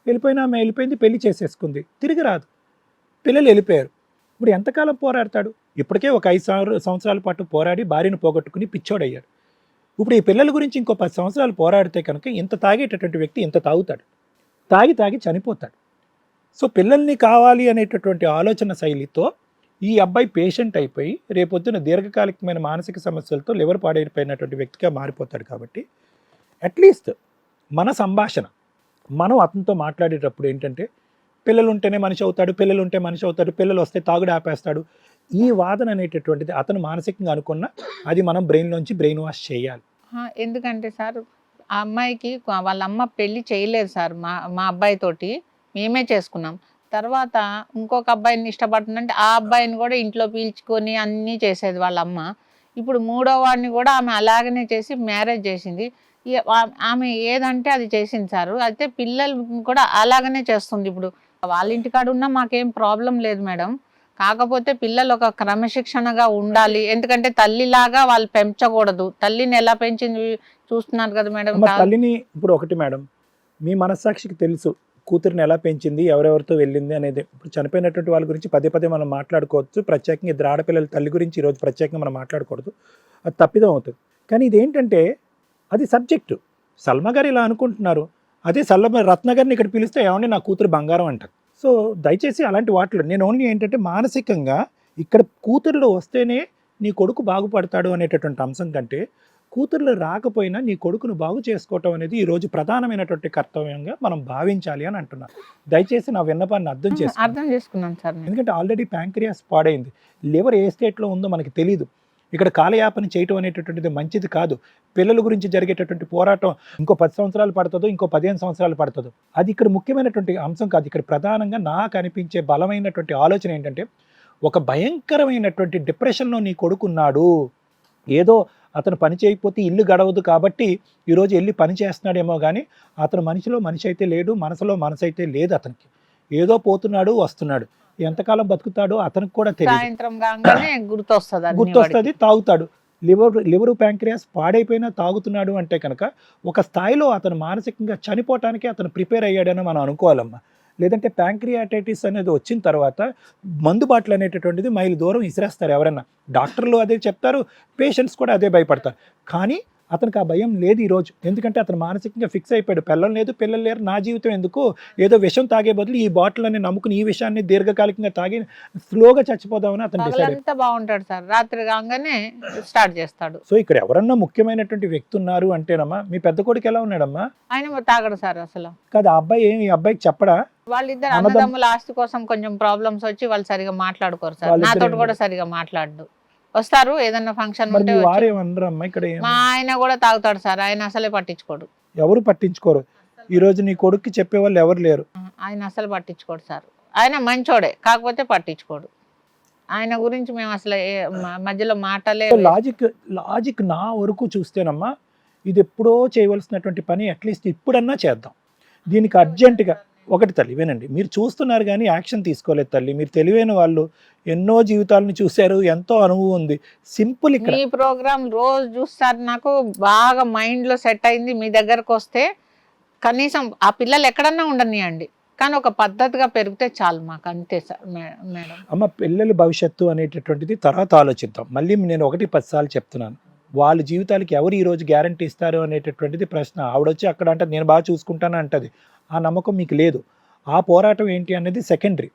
వెళ్ళిపోయినా ఆమె వెళ్ళిపోయింది, పెళ్లి చేసేసుకుంది, తిరిగి రాదు. పిల్లలు వెళ్ళిపోయారు. ఇప్పుడు ఎంతకాలం పోరాడతాడు? ఇప్పటికే ఒక 5 సంవత్సరాల పాటు పోరాడి భార్యను పోగొట్టుకుని పిచ్చోడయ్యాడు. ఇప్పుడు ఈ పిల్లల గురించి ఇంకో 10 సంవత్సరాలు పోరాడితే కనుక ఇంత తాగేటటువంటి వ్యక్తి ఇంత తాగుతాడు, తాగి చనిపోతాడు. సో పిల్లల్ని కావాలి అనేటటువంటి ఆలోచన శైలితో ఈ అబ్బాయి పేషెంట్ అయిపోయి రేపొద్దున దీర్ఘకాలికమైన మానసిక సమస్యలతో లివర్ పాడైపోయినటువంటి వ్యక్తిగా మారిపోతాడు. కాబట్టి అట్లీస్ట్ మన సంభాషణ, మనం అతనితో మాట్లాడేటప్పుడు ఏంటంటే పిల్లలు ఉంటేనే మనిషి అవుతాడు, పిల్లలు ఉంటే మనిషి అవుతాడు, పిల్లలు వస్తే తాగుడు ఆపేస్తాడు, ఈ వాదన అనేటటువంటిది అతను మానసికంగా అనుకున్న అది మనం బ్రెయిన్లోంచి బ్రెయిన్ వాష్ చేయాలి. ఎందుకంటే సార్ ఆ అమ్మాయికి వాళ్ళ అమ్మ పెళ్లి చేయలేదు సార్, మా అబ్బాయితోటి మేమే చేసుకున్నాం. తర్వాత ఇంకొక అబ్బాయిని ఇష్టపడుతుందంటే ఆ అబ్బాయిని కూడా ఇంట్లో పీల్చుకొని అన్నీ చేసేది వాళ్ళ అమ్మ. ఇప్పుడు మూడో వాడిని కూడా ఆమె అలాగనే చేసి మ్యారేజ్ చేసింది. ఆమె ఏదంటే అది చేసింది సార్. అయితే పిల్లలు కూడా అలాగనే చేస్తుంది. ఇప్పుడు వాళ్ళ ఇంటికాడ ఉన్నా మాకేం ప్రాబ్లం లేదు మేడం. కాకపోతే పిల్లలు ఒక క్రమశిక్షణగా ఉండాలి. ఎందుకంటే తల్లిలాగా వాళ్ళు పెంచకూడదు. తల్లిని ఎలా పెంచింది చూస్తున్నారు కదా మేడం. తల్లిని ఇప్పుడు ఒకటి మేడం, మీ మనస్సాక్షికి తెలుసు కూతురిని ఎలా పెంచింది, ఎవరెవరితో వెళ్ళింది అనేది. ఇప్పుడు చనిపోయినటువంటి వాళ్ళ గురించి పదే మనం మాట్లాడుకోవచ్చు. ప్రత్యేకంగా ఇద్దరు ఆడపిల్లల తల్లి గురించి ఈరోజు ప్రత్యేకంగా మనం మాట్లాడకూడదు, అది తప్పిదం అవుతుంది. కానీ ఇదేంటంటే అది సబ్జెక్టు. సల్మా గారు ఇలా అనుకుంటున్నారు, అదే రత్న గారిని ఇక్కడ పిలిస్తే ఏమంటే నా కూతురు బంగారం అంటారు. సో దయచేసి అలాంటి వాటిలో నేను ఓన్లీ ఏంటంటే మానసికంగా ఇక్కడ కూతురులో వస్తేనే నీ కొడుకు బాగుపడతాడు అనేటటువంటి అంశం కంటే కూతుర్లు రాకపోయినా నీ కొడుకును బాగు చేసుకోవటం అనేది ఈరోజు ప్రధానమైనటువంటి కర్తవ్యంగా మనం భావించాలి అని అంటున్నాను. దయచేసి నా విన్నపాన్ని అర్థం చేసుకున్నాను సార్. ఎందుకంటే ఆల్రెడీ ప్యాంక్రియాస్ పాడైంది, లివర్ ఏ స్టేట్లో ఉందో మనకి తెలియదు. ఇక్కడ కాలయాపన చేయటం అనేటటువంటిది మంచిది కాదు. పిల్లల గురించి జరిగేటటువంటి పోరాటం ఇంకో 10 సంవత్సరాలు పడుతుందో ఇంకో 15 సంవత్సరాలు పడుతుందో అది ఇక్కడ ముఖ్యమైనటువంటి అంశం కాదు. ఇక్కడ ప్రధానంగా నాకు అనిపించే బలమైనటువంటి ఆలోచన ఏంటంటే ఒక భయంకరమైనటువంటి డిప్రెషన్లో నీ కొడుకున్నాడు, ఏదో అతను పని చేయకపోతే ఇల్లు గడవదు కాబట్టి ఈరోజు వెళ్ళి పని చేస్తున్నాడేమో కానీ అతను మనిషిలో మనిషి అయితే లేడు, మనసులో మనసు అయితే లేదు. అతనికి ఏదో పోతున్నాడు వస్తున్నాడు, ఎంతకాలం బతుకుతాడో అతనికి కూడా తెలియదు. గుర్తొస్తుంది, తాగుతాడు. లివరు ప్యాంక్రియాస్ పాడైపోయినా తాగుతున్నాడు అంటే కనుక ఒక స్థాయిలో అతను మానసికంగా చనిపోవటానికి అతను ప్రిపేర్ అయ్యాడని మనం అనుకోవాలమ్మా. లేదంటే ప్యాంక్రియాటైటిస్ అనేది వచ్చిన తర్వాత మందు బాటలు అనేటటువంటిది మైలు దూరం ఇసిరేస్తారు ఎవరన్నా. డాక్టర్లు అదే చెప్తారు, పేషెంట్స్ కూడా అదే భయపడతారు. కానీ అతనికి ఆ భయం లేదు ఈరోజు. ఎందుకంటే అతను మానసికంగా ఫిక్స్ అయిపోయాడు, పిల్లలు లేదు, పిల్లలు లేరు, నా జీవితం ఎందుకు, ఏదో విషం తాగే బదులు ఈ బాటిల్ అని నమ్ముకుని ఈ విషయాన్ని దీర్ఘకాలికంగా తాగి స్లోగా చచ్చిపోదామని అతను డిసైడ్. బాగుంటాడు సార్, రాత్రి కాగానే స్టార్ట్ చేస్తాడు. సో ఇక్కడ ఎవరన్నా ముఖ్యమైనటువంటి వ్యక్తి ఉన్నారు అంటేనమ్మా, మీ పెద్ద కొడుకు ఎలా ఉన్నాడమ్మా? ఆయన తాగడు సార్ అసలు. కాదు, ఆ అబ్బాయి ఈ అబ్బాయికి చెప్పడా? వాళ్ళిద్దరు అన్నదమ్ముల ఆస్తి కోసం కొంచెం ప్రాబ్లమ్స్ వచ్చి వాళ్ళు సరిగా మాట్లాడుకోరు సార్. నాతో కూడా సరిగా మాట్లాడు. వస్తారు ఏదన్నా ఫంక్షన్ ఉంటే, మా ఆయన కూడా తాగుతాడు సార్. ఆయన అసలే పట్టించుకోడు. ఎవరు పట్టించుకోరు. ఈ రోజు నీ కొడుక్కి చెప్పేవాళ్ళు ఎవరు లేరు. ఆయన అసలు పట్టించుకోడు సార్. ఆయన మంచోడే, కాకపోతే పట్టించుకోడు. ఆయన గురించి మేము అసలు మధ్యలో మాటలే. లాజిక్ నా వరకు చూస్తేనమ్మా ఇది ఎప్పుడో చేయవలసినటువంటి పని అట్లీస్ట్ ఇప్పుడన్నా చేద్దాం. దీనికి అర్జెంటుగా ఒకటి తల్లి వినండి, మీరు చూస్తున్నారు కానీ యాక్షన్ తీసుకోలేదు తల్లి. మీరు తెలివైన వాళ్ళు, ఎన్నో జీవితాలను చూశారు, ఎంతో అనుభవం ఉంది. సింపుల్ ఇక్కడ ఈ ప్రోగ్రామ్ రోజు చూస్తారు, నాకు బాగా మైండ్లో సెట్ అయింది. మీ దగ్గరకు వస్తే కనీసం ఆ పిల్లలు ఎక్కడన్నా ఉండనియండి, కానీ ఒక పద్ధతిగా పెరిగితే చాలు మాకు, అంతే సార్ మేడం. అమ్మ, పిల్లల భవిష్యత్తు అనేటటువంటిది తర్వాత ఆలోచిద్దాం. మళ్ళీ నేను 10 సార్లు చెప్తున్నాను, వాళ్ళ జీవితాలకి ఎవరు ఈరోజు గ్యారంటీ ఇస్తారు అనేటటువంటిది ప్రశ్న. ఆవిడొచ్చి అక్కడ అంటే నేను బాగా చూసుకుంటాను అంటది, ఆ నమ్మకం మీకు లేదు. ఆ పోరాటం ఏంటి అనేది సెకండరీ.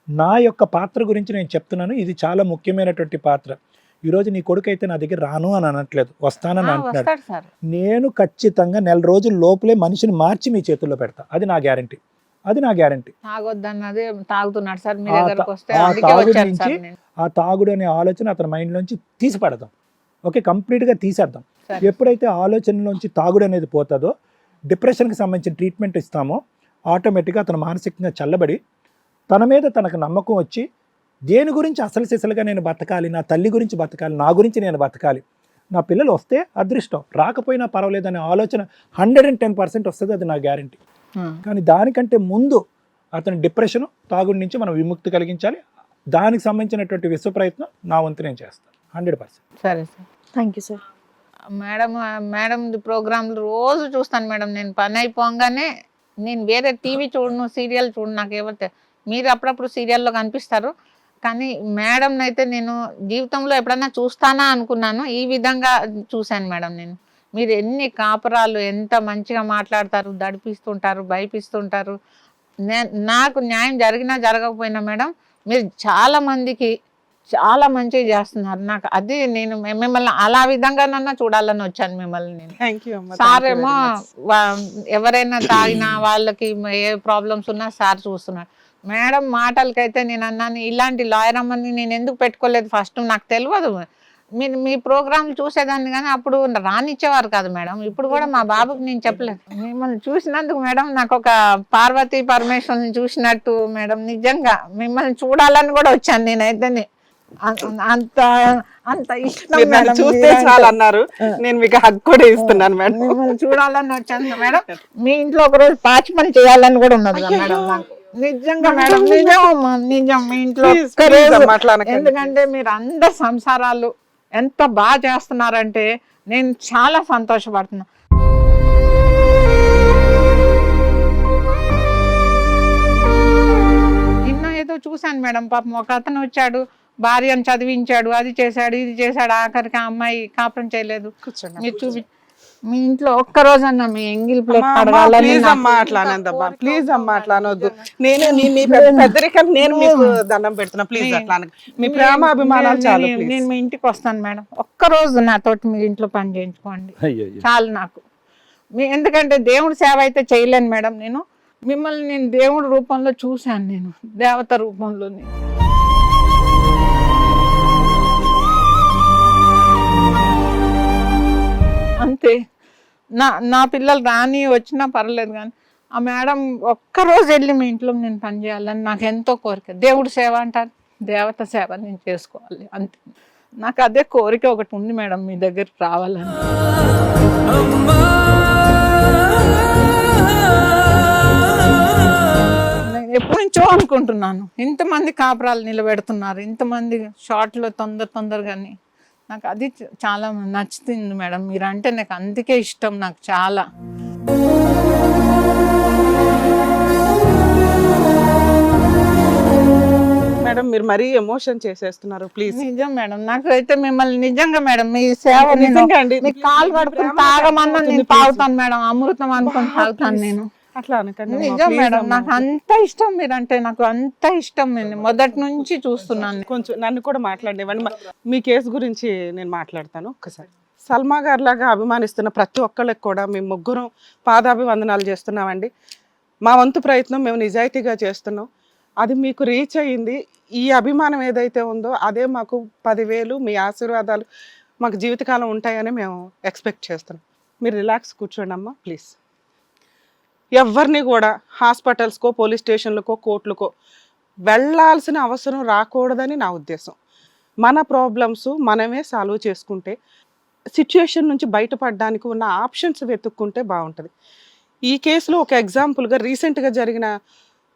నా యొక్క పాత్ర గురించి నేను చెప్తున్నాను, ఇది చాలా ముఖ్యమైనటువంటి పాత్ర. ఈరోజు నీ కొడుకు అయితే నా దగ్గర రాను అని అనట్లేదు, వస్తానని అంటున్నాడు. నేను ఖచ్చితంగా 1 రోజుల లోపలే మనిషిని మార్చి మీ చేతుల్లో పెడతా, అది నా గ్యారంటీ. తాగుతున్నాడు సార్, ఆ తాగుడు అనే ఆలోచన అతని మైండ్ నుంచి తీసి పడదాం. ఓకే, కంప్లీట్గా తీసేద్దాం. ఎప్పుడైతే ఆలోచనలోంచి తాగుడు అనేది పోతుందో, డిప్రెషన్కి సంబంధించిన ట్రీట్మెంట్ ఇస్తామో, ఆటోమేటిక్గా అతను మానసికంగా చల్లబడి తన మీద తనకు నమ్మకం వచ్చి దేని గురించి అసలు సిసలుగా నేను బతకాలి, నా తల్లి గురించి బతకాలి, నా గురించి నేను బతకాలి, నా పిల్లలు వస్తే అదృష్టం, రాకపోయినా పర్వాలేదు అనే ఆలోచన 110% వస్తుంది, అది నా గ్యారంటీ. కానీ దానికంటే ముందు అతని డిప్రెషన్, తాగుడి నుంచి మనం విముక్తి కలిగించాలి. దానికి సంబంధించినటువంటి విశ్వ ప్రయత్నం నా వంతు నేను చేస్తాను 100%. సరే sir, thank you sir. Madam ప్రోగ్రాంలు రోజు చూస్తాను మేడం. నేను పని అయిపోగానే నేను వేరే టీవీ చూడను, సీరియల్ చూడను, నాకు ఏమైతే మీరు అప్పుడప్పుడు సీరియల్లో కనిపిస్తారు, కానీ మేడం అయితే నేను జీవితంలో ఎప్పుడన్నా చూస్తానా అనుకున్నాను. ఈ విధంగా చూశాను మేడం నేను. మీరు ఎన్ని కాపురాలు ఎంత మంచిగా మాట్లాడతారు, దడిపిస్తుంటారు, భయపిస్తుంటారు. నాకు న్యాయం జరిగినా జరగకపోయినా మేడం మీరు చాలా మందికి చాలా మంచిగా చేస్తున్నారు. నాకు అది నేను మిమ్మల్ని అలా విధంగా నన్నా చూడాలని వచ్చాను మిమ్మల్ని నేను. థ్యాంక్ యూ అమ్మ. సార్ ఏమో ఎవరైనా తాగినా వాళ్ళకి ఏ ప్రాబ్లమ్స్ ఉన్నా సార్ చూస్తున్నారు. మేడం మాటలకైతే నేను అన్నాను, ఇలాంటి లాయర్ అమ్మని నేను ఎందుకు పెట్టుకోలేదు ఫస్ట్, నాకు తెలియదు. మీరు మీ ప్రోగ్రాంలు చూసేదాన్ని కానీ అప్పుడు రానిచ్చేవారు కాదు మేడం. ఇప్పుడు కూడా మా బాబుకి నేను చెప్పలేదు. మిమ్మల్ని చూసినందుకు మేడం నాకు ఒక పార్వతీ పరమేశ్వరుని చూసినట్టు మేడం. నిజంగా మిమ్మల్ని చూడాలని కూడా వచ్చాను నేనైతే. అంత అంత ఇష్టం మీరు నన్ను మేడం చూస్తే మీరంటే. చాలు అన్నారు, నేను మీకు హక్ కూడా ఇస్తున్నాను మేడం. మిమ్మల్ని చూడాలని వచ్చాను మేడం. మీ ఇంట్లో ఒక రోజు పాచి పని చేయాలని కూడా ఉన్నది కదా మేడం నాకు. నిజంగా మేడం, నిజం అమ్మా, నిజం. మీ ఇంట్లో Please, ఒక్క please రోజు. అమ్మా, అట్లా అనకండి. ఎందుకంటే మీరు అందరి సంసారాలు ఎంత బాగా చేస్తున్నారంటే నేను చాలా సంతోషపడుతున్నా. నిన్న ఏదో చూశాను మేడం, పాపం ఒక అతను వచ్చాడు, భార్యను చదివించాడు, అది చేశాడు, ఇది చేశాడు, ఆఖరికి ఆ అమ్మాయి కాపురం చేయలేదు. కూర్చోండి. మీరు చూపి మీ ఇంట్లో ఒక్క రోజన్నా మీ ఎంగిల్ ప్లేట్ అమ్మా, కడగాలని ప్లీజ్ నాకు అమ్మా అట్లా అనద్దమ్మా, ప్లీజ్ అమ్మా అట్లా అనొద్దు. నేను మీ పెద్దరికం నేను మీకు దండం పెడుతున్నా, ప్లీజ్ అట్లా అనకు. మీ ప్రేమ అభిమానాలు చాలు please. నేను మీ ఇంటికి వస్తాను మేడం. ఒక్క రోజు నాతోటి మీ ఇంట్లో పని చేయించుకోండి చాలు నాకు. ఎందుకంటే దేవుడి సేవ అయితే చేయలేను మేడం. నేను మిమ్మల్ని నేను దేవుడి రూపంలో చూశాను, నేను దేవత రూపంలో. అంతే. నా పిల్లలు రాని వచ్చినా పర్లేదు, కానీ ఆ మేడం ఒక్కరోజు వెళ్ళి మీ ఇంట్లో నేను పని చేయాలని నాకు ఎంతో కోరిక. దేవుడి సేవ అంటారు, దేవత సేవ నేను చేసుకోవాలి అంతే. నాకు అదే కోరిక ఒకటి ఉంది మేడం, మీ దగ్గరికి రావాలని. నేను ఎప్పటి నుంచో అనుకుంటున్నాను, ఇంతమంది కాపురాలు నిలబెడుతున్నారు, ఇంతమంది షార్ట్లో తొందరగాని. నాకు అది చాలా నచ్చుతుంది మేడం. మీరంటే నాకు అందుకే ఇష్టం, నాకు చాలా. మేడం మీరు మరీ ఎమోషన్ చేసేస్తున్నారు, ప్లీజ్. నిజం మేడం, నాకు అయితే మిమ్మల్ని నిజంగా మేడం మీ సేవ నిజంగా అండి. మీకు కాలు పడుకుని తాగమన్నా నేను తాగుతాను మేడం, అమృతం అనుకుని తాగుతాను నేను. అట్లా అనకండి అమ్మా, నిజం please మేడం, అమ్మా. నాకు అంత ఇష్టం మీరంటే, నాకు అంత ఇష్టం. నేను మొదటి నుంచి చూస్తున్నాను. కొంచెం నన్ను కూడా మాట్లాడనివ్వండి. మీ కేసు గురించి నేను మాట్లాడతాను ఒక్కసారి. సల్మా గారి లాగా అభిమానిస్తున్న ప్రతి ఒక్కళ్ళకి కూడా మేము ముగ్గురం పాదాభివందనాలు చేస్తున్నామండి. మా వంతు ప్రయత్నం మేము నిజాయితీగా చేస్తున్నాం, అది మీకు రీచ్ అయ్యింది. ఈ అభిమానం ఏదైతే ఉందో అదే మాకు 10,000 మీ ఆశీర్వాదాలు మాకు జీవితకాలం ఉంటాయని మేము ఎక్స్పెక్ట్ చేస్తున్నాం. మీరు రిలాక్స్ కూర్చోండి అమ్మా ప్లీజ్. ఎవరిని కూడా హాస్పిటల్స్కో, పోలీస్ స్టేషన్లకో, కోర్టులకో వెళ్ళాల్సిన అవసరం రాకూడదని నా ఉద్దేశం. మన ప్రాబ్లమ్స్ మనమే సాల్వ్ చేసుకుంటే, సిచ్యుయేషన్ నుంచి బయటపడడానికి ఉన్న ఆప్షన్స్ వెతుక్కుంటే బాగుంటుంది. ఈ కేసులో ఒక ఎగ్జాంపుల్గా రీసెంట్గా జరిగిన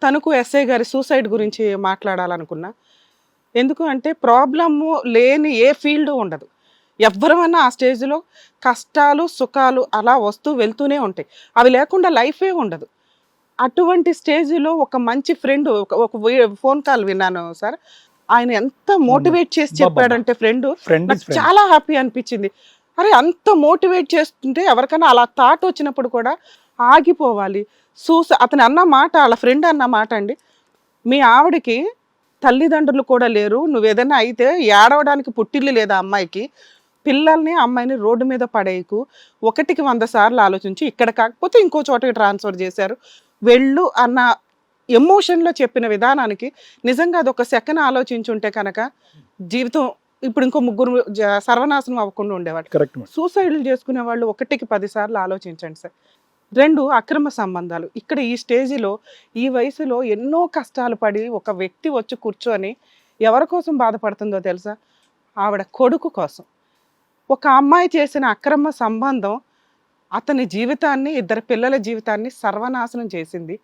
తణుకు ఎస్ఐ గారి సూసైడ్ గురించి మాట్లాడాలనుకున్నా. ఎందుకు అంటే ప్రాబ్లము లేని ఏ ఫీల్డ్ ఉండదు. ఎవరమన్నా ఆ స్టేజ్లో కష్టాలు సుఖాలు అలా వస్తూ వెళ్తూనే ఉంటాయి, అవి లేకుండా లైఫే ఉండదు. అటువంటి స్టేజ్లో ఒక మంచి ఫ్రెండ్, ఒక ఫోన్ కాల్ విన్నాను సార్, ఆయన ఎంత మోటివేట్ చేసి చెప్పాడంటే ఫ్రెండ్, నాకు చాలా హ్యాపీ అనిపించింది. అరే అంత మోటివేట్ చేస్తుంటే ఎవరికైనా అలా థాట్ వచ్చినప్పుడు కూడా ఆగిపోవాలి. అతను అన్న మాట, వాళ్ళ ఫ్రెండ్ అన్న మాట అండి, మీ ఆవిడకి తల్లిదండ్రులు కూడా లేరు, నువ్వేదైనా అయితే ఏడవడానికి పుట్టిల్లు లేదా అమ్మాయికి, పిల్లల్ని అమ్మాయిని రోడ్డు మీద పడేయకు, 1కి 100 సార్లు ఆలోచించి ఇక్కడ కాకపోతే ఇంకో చోటకి ట్రాన్స్ఫర్ చేశారు వెళ్ళు అన్న ఎమోషన్లో చెప్పిన విధానానికి నిజంగా అది ఒక సెకండ్ ఆలోచించుంటే కనుక జీవితం ఇప్పుడు ఇంకో 3 సర్వనాశనం అవ్వకుండా ఉండేవాడు. సూసైడ్లు చేసుకునే వాళ్ళు 1కి 10 సార్లు ఆలోచించండి సార్. 2 అక్రమ సంబంధాలు. ఇక్కడ ఈ స్టేజిలో ఈ వయసులో ఎన్నో కష్టాలు పడి ఒక వ్యక్తి వచ్చి కూర్చొని ఎవరి కోసం బాధపడుతుందో తెలుసా? ఆవిడ కొడుకు కోసం. ఒక అమ్మాయి చేసిన అక్రమ సంబంధం అతని జీవితాన్ని, 2 పిల్లల జీవితాన్ని సర్వనాశనం చేసింది.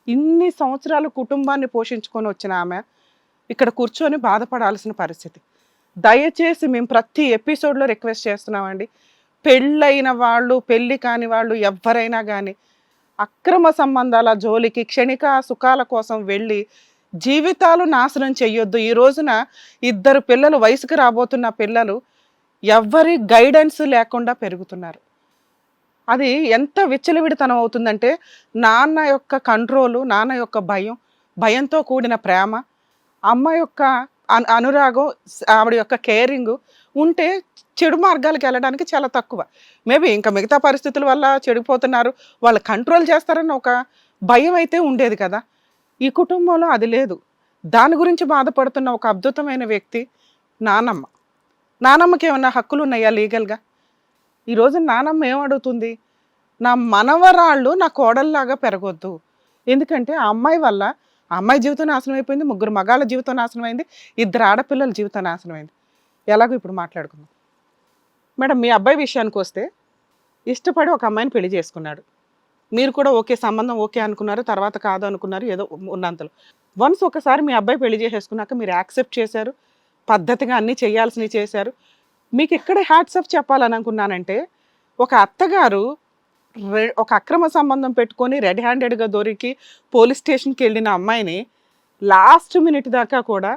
ఇన్ని సంవత్సరాలు కుటుంబాన్ని పోషించుకొని వచ్చిన ఆమె ఇక్కడ కూర్చొని బాధపడాల్సిన పరిస్థితి. దయచేసి మేము ప్రతి ఎపిసోడ్లో రిక్వెస్ట్ చేస్తున్నామండి, పెళ్ళైన వాళ్ళు, పెళ్ళి కాని వాళ్ళు ఎవరైనా కానీ అక్రమ సంబంధాల జోలికి క్షణిక సుఖాల కోసం వెళ్ళి జీవితాలు నాశనం చెయ్యొద్దు. ఈ రోజున 2 పిల్లలు, వయసుకు రాబోతున్న పిల్లలు ఎవ్వరి గైడెన్స్ లేకుండా పెరుగుతున్నారు. అది ఎంత విచ్చలవిడితనం అవుతుందంటే నాన్న యొక్క కంట్రోలు, నాన్న యొక్క భయంతో కూడిన ప్రేమ, అమ్మ యొక్క అనురాగం, ఆవిడ యొక్క కేరింగ్ ఉంటే చెడు మార్గాలకు వెళ్ళడానికి చాలా తక్కువ. మేబీ ఇంకా మిగతా పరిస్థితుల వల్ల చెడిపోతున్నారు, వాళ్ళు కంట్రోల్ చేస్తారన్న ఒక భయం అయితే ఉండేది కదా. ఈ కుటుంబంలో అది లేదు. దాని గురించి బాధపడుతున్న ఒక అద్భుతమైన వ్యక్తి నానమ్మ. నానమ్మకి ఏమన్నా హక్కులు ఉన్నాయా లీగల్గా? ఈరోజు నానమ్మ ఏమడుగుతుంది, నా మనవరాళ్ళు నా కోడల్లాగా పెరగొద్దు. ఎందుకంటే ఆ అమ్మాయి వల్ల ఆ అమ్మాయి జీవితం నాశనం అయిపోయింది, 3 మగాళ్ళ జీవితం నాశనం అయింది, 2 ఆడపిల్లల జీవితం నాశనం అయింది. ఎలాగో ఇప్పుడు మాట్లాడుకుందాం. మేడం, మీ అబ్బాయి విషయానికి వస్తే ఇష్టపడి ఒక అమ్మాయిని పెళ్లి చేసుకున్నాడు. మీరు కూడా ఓకే, సంబంధం ఓకే అనుకున్నారు, తర్వాత కాదు అనుకున్నారు, ఏదో ఉన్నంతలో. వన్స్ ఒకసారి మీ అబ్బాయి పెళ్లి చేసేసుకున్నాక మీరు యాక్సెప్ట్ చేశారు, పద్ధతిగా అన్నీ చేయాల్సినవి చేశారు. మీకు ఇక్కడ హ్యాట్స్ ఆఫ్ చెప్పాలని అనుకున్నానంటే, ఒక అత్తగారు ఒక అక్రమ సంబంధం పెట్టుకొని రెడ్ హ్యాండెడ్గా దొరికి పోలీస్ స్టేషన్కి వెళ్ళిన అమ్మాయిని లాస్ట్ మినిట్ దాకా కూడా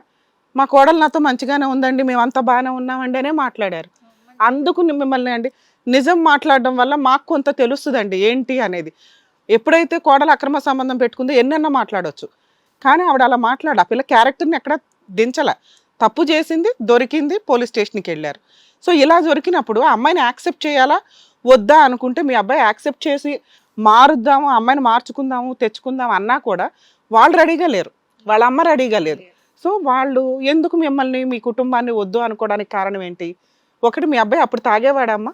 మా కోడలు నాతో మంచిగానే ఉందండి, మేమంతా బాగానే ఉన్నామండి అనే మాట్లాడారు. అందుకు మిమ్మల్ని అండి, నిజం మాట్లాడడం వల్ల మాకు కొంత తెలుస్తుందండి ఏంటి అనేది. ఎప్పుడైతే కోడలు అక్రమ సంబంధం పెట్టుకుందో ఎన్నన్నా మాట్లాడవచ్చు, కానీ ఆవిడ అలా ఆ పిల్ల క్యారెక్టర్ని ఎక్కడ దించల. తప్పు చేసింది, దొరికింది, పోలీస్ స్టేషన్కి వెళ్ళారు. సో ఇలా దొరికినప్పుడు ఆ అమ్మాయిని యాక్సెప్ట్ చేయాలా వద్దా అనుకుంటే మీ అబ్బాయి యాక్సెప్ట్ చేసి మారుద్దాము, అమ్మాయిని మార్చుకుందాము, తెచ్చుకుందాము అన్నా కూడా వాళ్ళు రెడీగా లేరు, వాళ్ళ అమ్మ రెడీగా లేదు. సో వాళ్ళు ఎందుకు మిమ్మల్ని, మీ కుటుంబాన్ని వద్దు అనుకోవడానికి కారణం ఏంటి? ఒకటి, మీ అబ్బాయి అప్పుడు తాగేవాడమ్మా?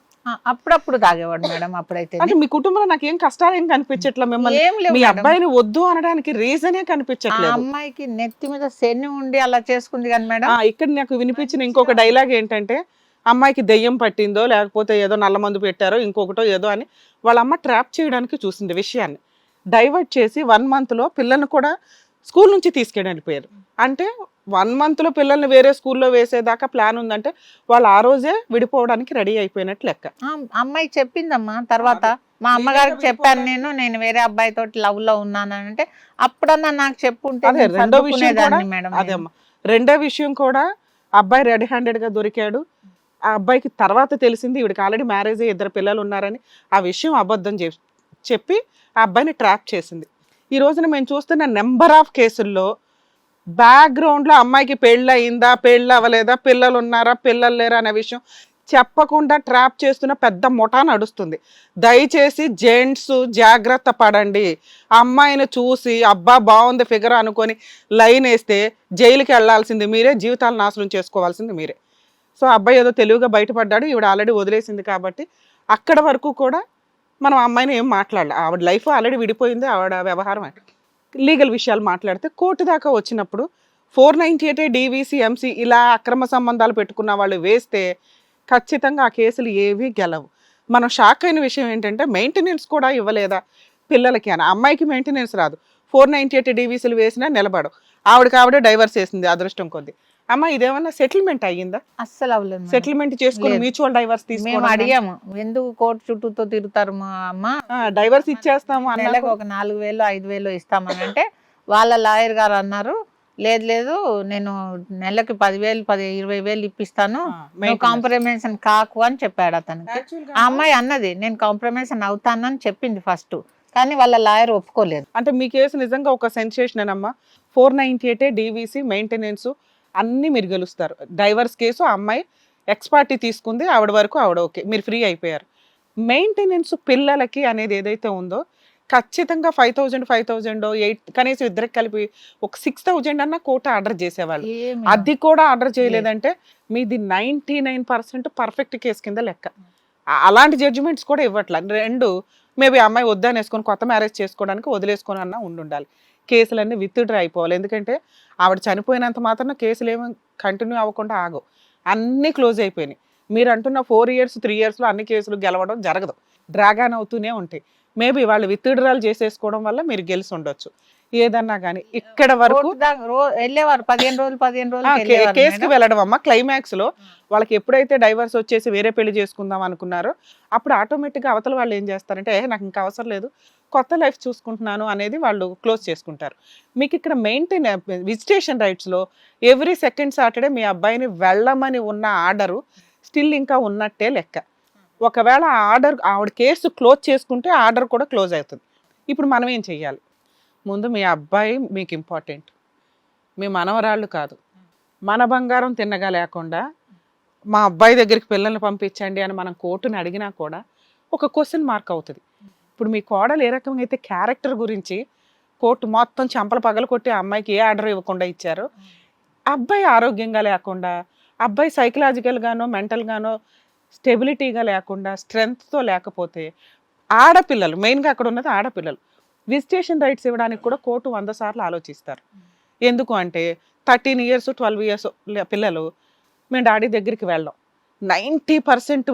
అప్పుడప్పుడు తాగేవాడు మేడం. అప్పుడైతే అంటే మీ కుటుంబంలో నాకు ఏం కష్టాలు ఏం కనిపించట్లా మిమ్మల్ని, మీ అబ్బాయిని వద్దు అనడానికి రీజనే కనిపించట్లేదు. అమ్మాయికి నెత్తి మీద శని ఉండి అలా చేసుకుంది కానీ మేడం. ఇక్కడ నాకు వినిపించిన ఇంకొక డైలాగ్ ఏంటంటే, అమ్మాయికి దెయ్యం పట్టిందో లేకపోతే ఏదో నల్ల మందు పెట్టారో ఇంకొకటో ఏదో అని వాళ్ళ అమ్మ ట్రాప్ చేయడానికి చూసింది, విషయాన్ని డైవర్ట్ చేసి 1 monthలో పిల్లల్ని కూడా స్కూల్ నుంచి తీసుకెళ్ళి వెళ్ళిపోయారు. అంటే 1 monthలో పిల్లల్ని వేరే స్కూల్లో వేసేదాకా ప్లాన్ ఉందంటే వాళ్ళు ఆ రోజే విడిపోవడానికి రెడీ అయిపోయినట్టు లెక్క. అమ్మాయి చెప్పిందమ్మా. తర్వాత మా అమ్మగారికి చెప్పాను, నేను వేరే అబ్బాయితో లవ్ లో ఉన్నాను అంటే, అప్పుడన్నా నాకు చెప్పుంటే రెండో విషయం కూడా మేడం. అదేమ్మా, రెండో విషయం కూడా అబ్బాయి రెడ్ హ్యాండెడ్ గా దొరికాడు. ఆ అబ్బాయికి తర్వాత తెలిసింది ఈవిడికి ఆల్రెడీ మ్యారేజ్ అయ్యి 2 పిల్లలు ఉన్నారని. ఆ విషయం అబద్ధం చెప్పి ఆ అబ్బాయిని ట్రాప్ చేసింది. ఈ రోజున మేము చూస్తున్న నెంబర్ ఆఫ్ కేసుల్లో బ్యాక్గ్రౌండ్లో అమ్మాయికి పెళ్ళి అయిందా, పెళ్ళి అవ్వలేదా, పిల్లలు ఉన్నారా, పిల్లలు లేరా అనే విషయం చెప్పకుండా ట్రాప్ చేస్తున్న పెద్ద ముఠా నడుస్తుంది. దయచేసి జెంట్స్ జాగ్రత్త పడండి. అమ్మాయిని చూసి అబ్బా బాగుంది ఫిగర్ అనుకొని లైన్ వేస్తే జైలుకి వెళ్లాల్సింది మీరే, జీవితాలు నాశనం చేసుకోవాల్సింది మీరే. సో అబ్బాయి ఏదో తెలివిగా బయటపడ్డాడు, ఈవిడ ఆల్రెడీ వదిలేసింది కాబట్టి అక్కడ వరకు కూడా మనం అమ్మాయిని ఏం మాట్లాడాలి. ఆవిడ లైఫ్ ఆల్రెడీ విడిపోయింది, ఆవిడ వ్యవహారం. లీగల్ విషయాలు మాట్లాడితే కోర్టు దాకా వచ్చినప్పుడు 498 DVC MC ఇలా అక్రమ సంబంధాలు పెట్టుకున్న వాళ్ళు వేస్తే ఖచ్చితంగా ఆ కేసులు ఏవి గెలవు. మనం షాక్ అయిన విషయం ఏంటంటే మెయింటెనెన్స్ కూడా ఇవ్వలేదా పిల్లలకి అని. అమ్మాయికి మెయింటెనెన్స్ రాదు, 498 DVCలు వేసినా నిలబడవు. ఆవిడకి డైవర్స్ చేసింది అదృష్టం కొద్ది. అమ్మ ఇదేమన్నా సెటిల్మెంట్ అయ్యిందా? అస్సలు అవ్వలేదు. సెటిల్మెంట్ చేసుకుని మ్యూచువల్ డైవర్స్ తీసుకొని అడిగాము, ఎందుకు కోర్టు చుట్టూతో తిరుగుతారు మా అమ్మ, డైవర్స్ ఇచ్చేస్తాము నెలకు ఒక 4,000 5,000 ఇస్తామని అంటే వాళ్ళ లాయర్ గారు అన్నారు, లేదు నేను నెలకి 10,000 20,000 ఇప్పిస్తాను, నువ్వు కాంప్రమైజేషన్ కాకు అని చెప్పాడు అతనికి. ఆ అమ్మాయి అన్నది నేను కాంప్రమైజేషన్ అవుతానని చెప్పింది ఫస్ట్, కానీ వాళ్ళ లాయర్ ఒప్పుకోలేదు. అంటే మీ కేసు నిజంగా ఒక సెన్సేషన్ అమ్మా. 498 DVC మెయింటెనెన్స్ అన్ని మీరు గెలుస్తారు. డైవర్స్ కేసు అమ్మాయి ఎక్స్పార్టీ తీసుకుంది, ఆవిడ వరకు ఆవిడ ఓకే, మీరు ఫ్రీ అయిపోయారు. మెయింటెనెన్స్ పిల్లలకి అనేది ఏదైతే ఉందో ఖచ్చితంగా 5,000 8 కనీసం ఇద్దరికి కలిపి ఒక 6,000 అన్న కోట ఆర్డర్ చేసేవాళ్ళు. అది కూడా ఆర్డర్ చేయలేదంటే మీది 99% పర్ఫెక్ట్ కేసు కింద లెక్క. అలాంటి జడ్జిమెంట్స్ కూడా ఇవ్వట్లే. 2 మేబీ అమ్మాయి వద్దనేసుకొని కొత్త మ్యారేజ్ చేసుకోవడానికి వదిలేసుకొని అన్నా ఉండాలి. కేసులన్నీ విత్డ్రా అయిపోవాలి. ఎందుకంటే ఆవిడ చనిపోయినంత మాత్రం కేసులు ఏమీ కంటిన్యూ అవ్వకుండా ఆగవు, అన్నీ క్లోజ్ అయిపోయినాయి. మీరు అంటున్న 4 years 3 yearsలో అన్ని కేసులు గెలవడం జరగదు, డ్రాగాన్ అవుతూనే ఉంటాయి. మేబీ వాళ్ళు విత్డ్రాలు చేసేసుకోవడం వల్ల మీరు గెలిచి ఉండొచ్చు ఏదన్నా కానీ. ఇక్కడ వరకు వెళ్ళేవారు 15 రోజులు కేసుకి వెళ్ళడం అమ్మ. క్లైమాక్స్ లో వాళ్ళకి ఎప్పుడైతే డైవర్స్ వచ్చేసి వేరే పెళ్లి చేసుకుందాం అనుకున్నారో అప్పుడు ఆటోమేటిక్గా అవతల వాళ్ళు ఏం చేస్తారంటే నాకు ఇంకా అవసరం లేదు, కొత్త లైఫ్ చూసుకుంటున్నాను అనేది వాళ్ళు క్లోజ్ చేసుకుంటారు. మీకు ఇక్కడ మెయింటైన్ విజిటేషన్ రైట్స్లో ఎవ్రీ సెకండ్ సాటర్డే మీ అబ్బాయిని వెళ్ళమని ఉన్న ఆర్డరు స్టిల్ ఇంకా ఉన్నట్టే లెక్క. ఒకవేళ ఆ ఆర్డర్ ఆవిడ కేసు క్లోజ్ చేసుకుంటే ఆర్డర్ కూడా క్లోజ్ అవుతుంది. ఇప్పుడు మనం ఏం చెయ్యాలి? ముందు మీ అబ్బాయి మీకు ఇంపార్టెంట్, మీ మనవరాళ్ళు కాదు. మన బంగారం తిన్నగా లేకుండా మా అబ్బాయి దగ్గరికి పిల్లల్ని పంపించండి అని మనం కోర్టుని అడిగినా కూడా ఒక క్వశ్చన్ మార్క్ అవుతుంది. ఇప్పుడు మీ కోడలు ఏ రకంగా అయితే క్యారెక్టర్ గురించి కోర్టు మొత్తం చెంపలు పగలు కొట్టి ఆ అమ్మాయికి ఏ ఆర్డర్ ఇవ్వకుండా ఇచ్చారో, అబ్బాయి ఆరోగ్యంగా లేకుండా, అబ్బాయి సైకలాజికల్గానో మెంటల్గానో స్టెబిలిటీగా లేకుండా, స్ట్రెంగ్త్తో లేకపోతే, ఆడపిల్లలు మెయిన్గా అక్కడ ఉన్నది ఆడపిల్లలు విజిటేషన్ రైట్స్ ఇవ్వడానికి కూడా కోర్టు 100 సార్లు ఆలోచిస్తారు. ఎందుకు అంటే 13 years 12 years పిల్లలు మేము డాడీ దగ్గరికి వెళ్ళాం. 90%